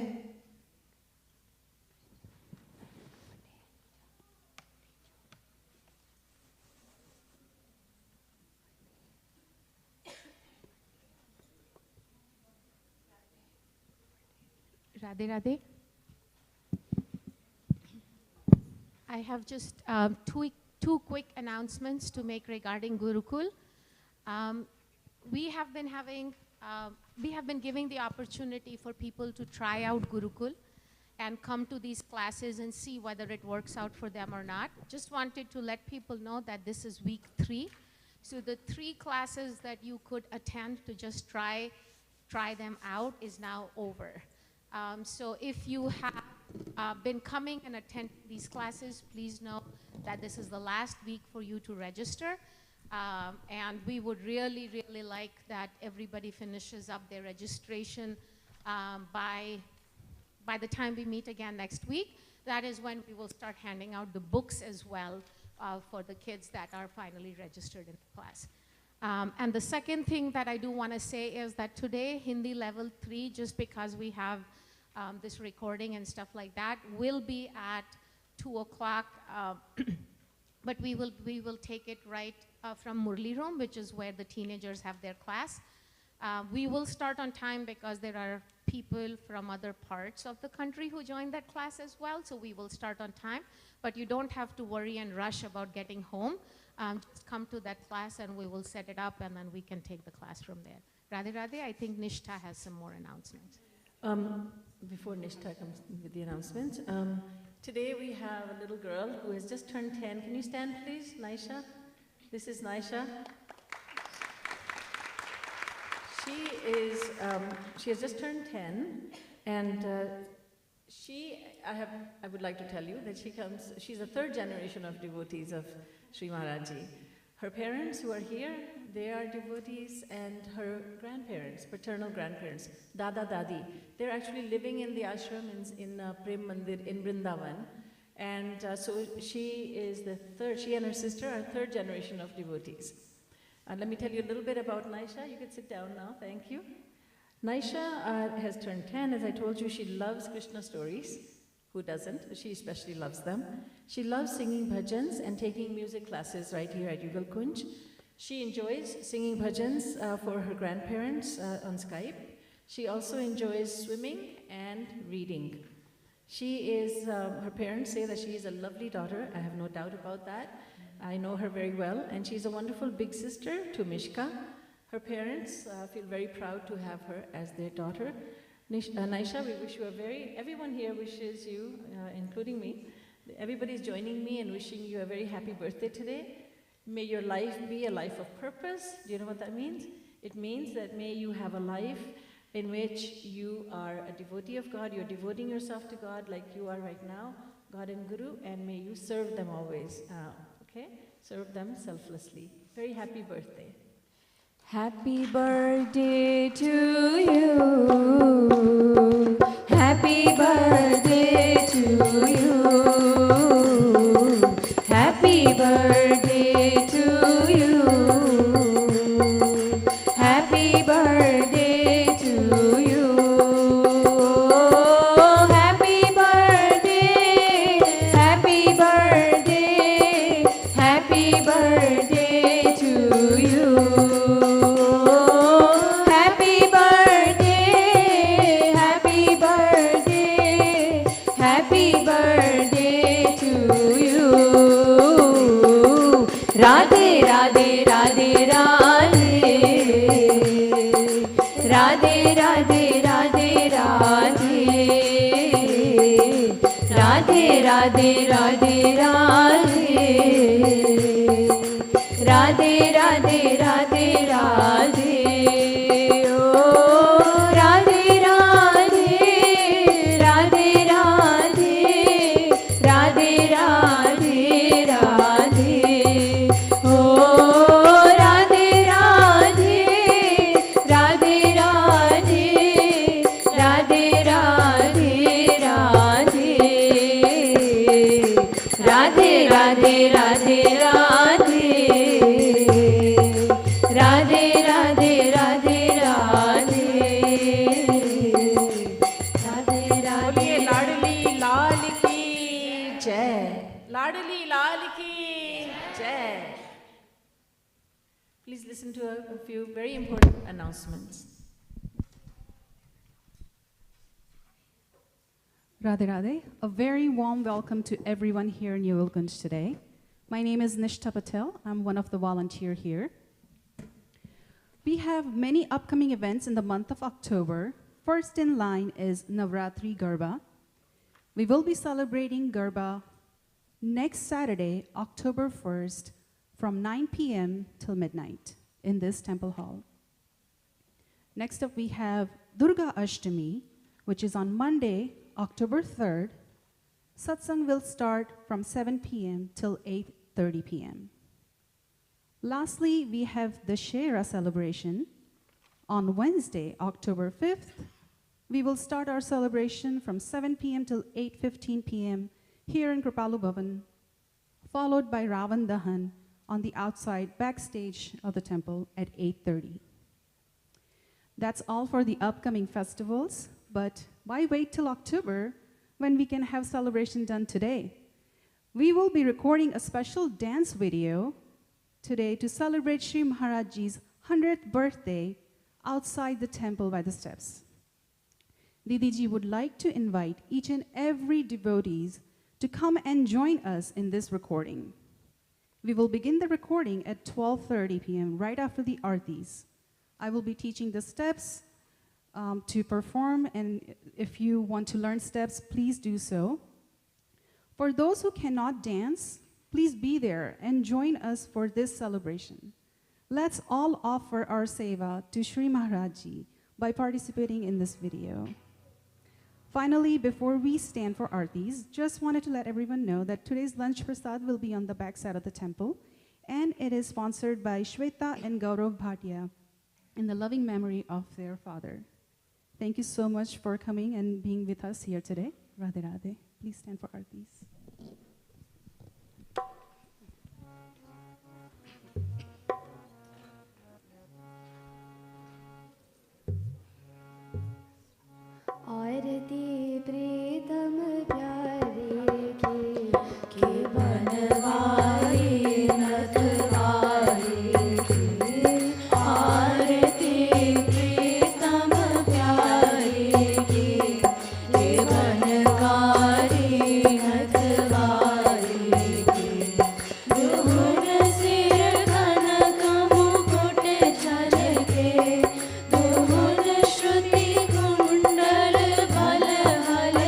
Radhe Radhe. I have just two quick announcements to make regarding Gurukul. We have been giving the opportunity for people to try out Gurukul and come to these classes and see whether it works out for them or not. Just wanted to let people know that this is week 3. So the 3 classes that you could attend to just try them out is now over. So if you have been coming and attend these classes, please know that this is the last week for you to register. And we would really, really like that everybody finishes up their registration by the time we meet again next week. That is when we will start handing out the books as well for the kids that are finally registered in the class. And the second thing that I do want to say is that today, Hindi level 3, just because we have this recording and stuff like that, will be at 2 o'clock. But we will take it right from Murli Room, which is where the teenagers have their class. We will start on time because there are people from other parts of the country who join that class as well, so we will start on time. But you don't have to worry and rush about getting home. Just come to that class and we will set it up and then we can take the class from there. Radhe Radhe, I think Nishtha has some more announcements. Before Nishtha comes with the announcements, today we have a little girl who has just turned 10. Can you stand, please, Naisha? This is Naisha. She has just turned 10, and I would like to tell you that she's a 3rd generation of devotees of Shri Maharaji. Her parents who are here, they are devotees, and her grandparents, paternal grandparents, Dada Dadi, they're actually living in the ashram in Prem Mandir in Vrindavan. And so she and her sister are 3rd generation of devotees. And let me tell you a little bit about Naisha. You can sit down now, thank you. Naisha has turned 10. As I told you, she loves Krishna stories. Who doesn't? She especially loves them. She loves singing bhajans and taking music classes right here at Yugal Kunj. She enjoys singing bhajans for her grandparents on Skype. She also enjoys swimming and reading. Her parents say that she is a lovely daughter. I have no doubt about that. I know her very well, and she's a wonderful big sister to Mishka. Her parents feel very proud to have her as their daughter. Naisha, we wish you everyone here wishes you, including me, everybody's joining me in wishing you a very happy birthday today. May your life be a life of purpose. Do you know what that means? It means that may you have a life in which you are a devotee of God, you're devoting yourself to God like you are right now, God and Guru, and may you serve them always, okay? Serve them selflessly. Very happy birthday. Happy birthday to you. Happy birthday to you. Happy birthday to you. Happy birthday to you. Happy birthday. Happy birthday. Happy birthday to you. Happy birthday, happy birthday, happy birthday to you. Radhe Radhe Radhe Radhe Radhe Radhe Radhe Radhe Radhe Radhe Radhe Radhe Radhe Radhe Radhe Radhe ओ राधे राधे राधे राधे राधे राधे राधे ओ राधे राधे राधे राधे राधे राधे राधे राधे राधे राधे राधे राधे राधे राधे राधे राधे बोलिए लाडली लाल की जय, लाडली लाल की जय. Please listen to a few very important announcements. Radhe Radhe. A very warm welcome to everyone here in Yugal Kunj today. My name is Nishtha Patel. I'm one of the volunteers here. We have many upcoming events in the month of October. First in line is Navratri Garba. We will be celebrating Garba next Saturday, October 1st, from 9 p.m. till midnight in this temple hall. Next up, we have Durga Ashtami, which is on Monday, October 3rd. Satsang will start from 7 p.m. till 8:30 p.m. Lastly, we have the Shera celebration. On Wednesday, October 5th, we will start our celebration from 7 p.m. till 8:15 p.m. here in Kripalu Bhavan, followed by Ravan Dahan on the outside backstage of the temple at 8:30. That's all for the upcoming festivals, but why wait till October when we can have celebration done today? We will be recording a special dance video today to celebrate Shri Maharajji's 100th birthday outside the temple by the steps. Didiji would like to invite each and every devotees to come and join us in this recording. We will begin the recording at 12:30 p.m. right after the Aartis. I will be teaching the steps to perform, and if you want to learn steps, please do so. For those who cannot dance, please be there and join us for this celebration. Let's all offer our seva to Shri Maharajji by participating in this video. Finally, before we stand for Aartis, just wanted to let everyone know that today's lunch prasad will be on the back side of the temple, and it is sponsored by Shweta and Gaurav Bhatia in the loving memory of their father. Thank you so much for coming and being with us here today. Radhe Radhe. Please stand for Aartis. आरती प्रीतम प्यारे के बनवारी नथवारी की आरती प्रीतम प्यारी की बनकारी नथवारी की दुहुन सिर कनक मुकुट झलके दुहुन श्रुति कुंडल भल हल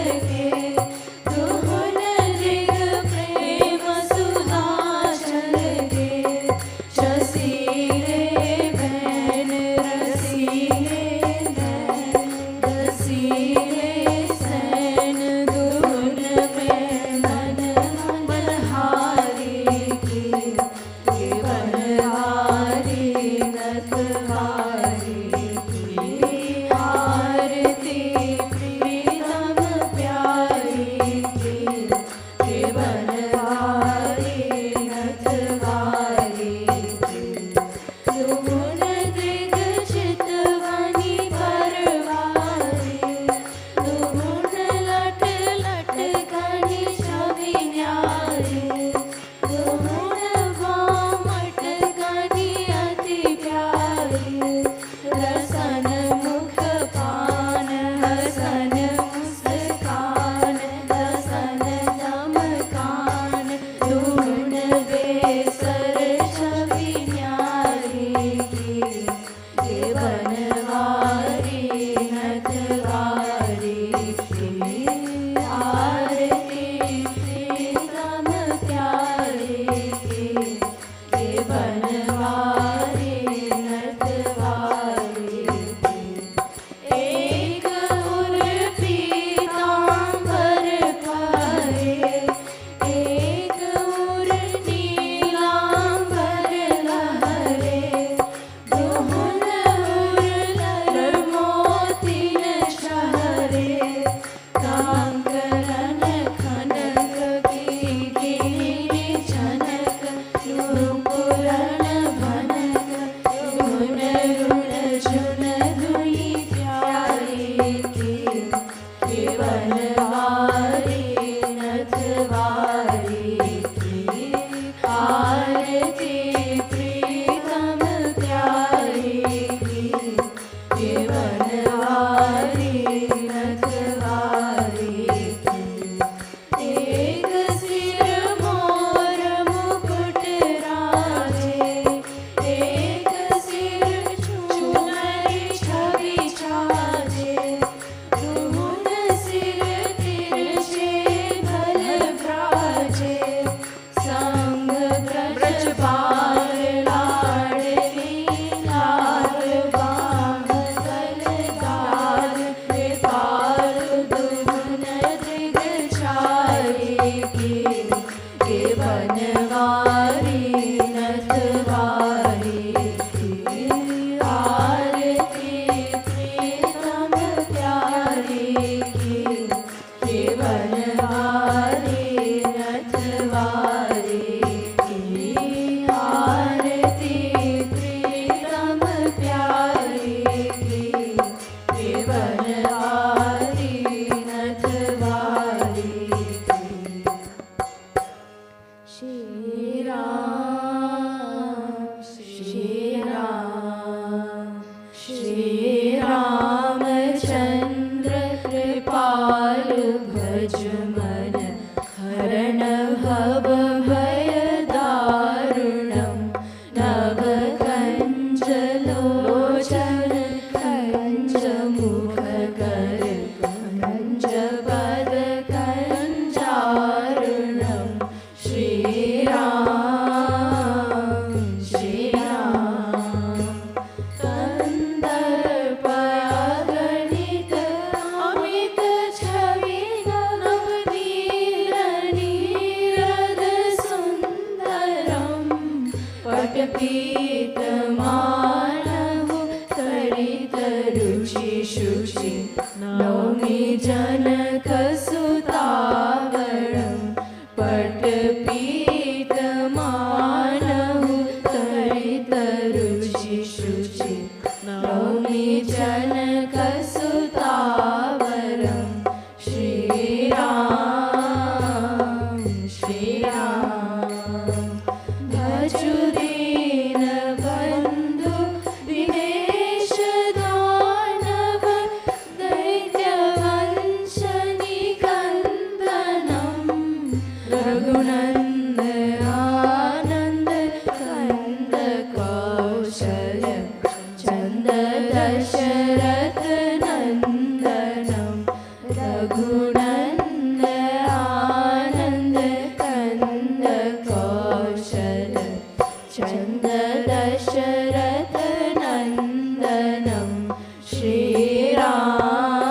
पूरण भनक गुण रुण जुन दुई प्यारे के बनवारी नथवारी की आरती प्रीतम प्यारे की बनवारी नथवारी की एक सिर मोर मुकुट राजे एक सिर चुनरी छवि छाजे दुहुन सिर तिरछे भल भ्राजे संग ब्रज बार लाडली लाल बाम कलदार विपाल दुहुन दृग छाये के बनवारी नथवारी की आरती प्रीतम प्यारे की बनवारी नथवारी की आरती प्रीतम प्यारे की बनवारी नथवारी की श्री राम श्री राम श्री रामचंद्र कृपालु भज मन हरण भव भय दारुणम नव कंज लोचन कंज मुख कर कंज पद कंजारुणम श्री राम श्री राम कंदर्पया गणित अमित छवि नवनीर नीरद सुंदरम पटपीत मानव तरित रुचि शुचि नौमि जनक सुतावरम पटपीत मानव तरित रुचि शुचि नौमि जनक सुतावरम श्री राम श्री राम भजु दीन बंधु दिनेश दानव दैत्य वंश निकंदनम रघुनंद आनंद कंद कौशल चंद दशरथ नंदनम रघुनंद आनंद कंद कौशल चंद दशरथ नंदनम श्री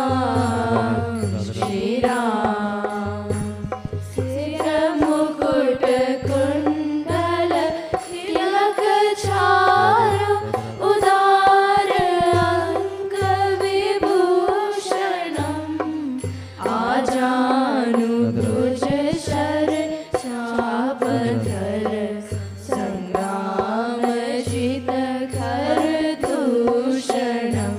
राम श्री राम सिर मुकुट कुंडल तिलक छाया उदार अंग विभूषणम आजानुभुज शर चाप धर संग्राम जित खर दूषणम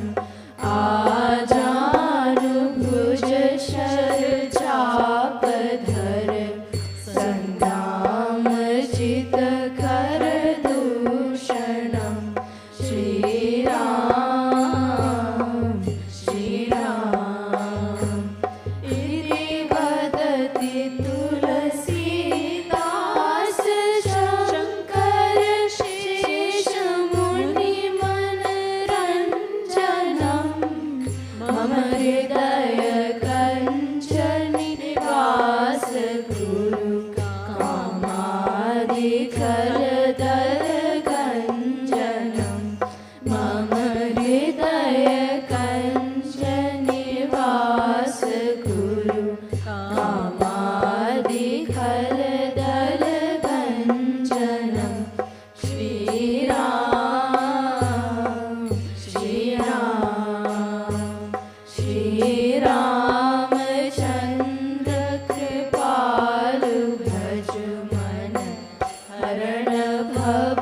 आजानुभुज शर चाप धर संग्राम जित खर दूषणम श्री राम श्री राम इति वदति तुलसीदास शंकर शेष मुनि मनरंजनम मम हृदय कंचनि निवास गुरु कामादिकल दल गंजनम मम हृदय कंचनि निवास गुरु कामादिकल दल गंजनम श्री राम श्री राम श्री रामचंद्र कृपालु भज मन हरण भव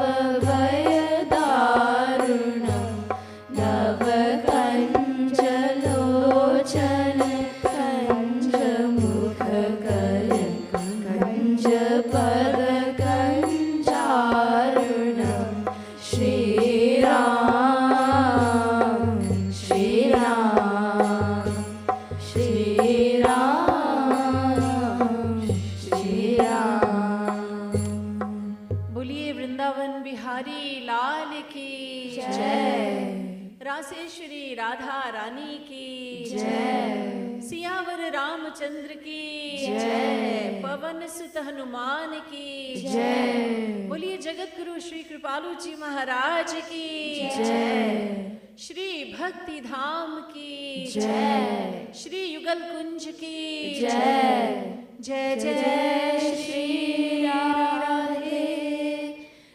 वृंदावन बिहारी लाल की जय। रासेश्वरी राधा रानी की जय। सियावर रामचंद्र की जय। पवन सुत हनुमान की जय। बोलिए जगत गुरु श्री कृपालु जी महाराज की जय। श्री भक्ति धाम की जय। श्री युगल कुंज की जय। जय जय श्री राधे।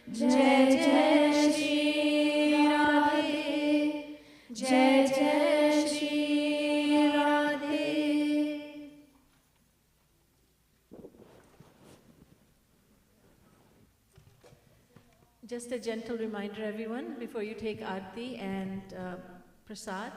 जय जय श्री राधे। जय जय Shri Radhe. Just a gentle reminder, everyone, before you take Aarti and Prasad,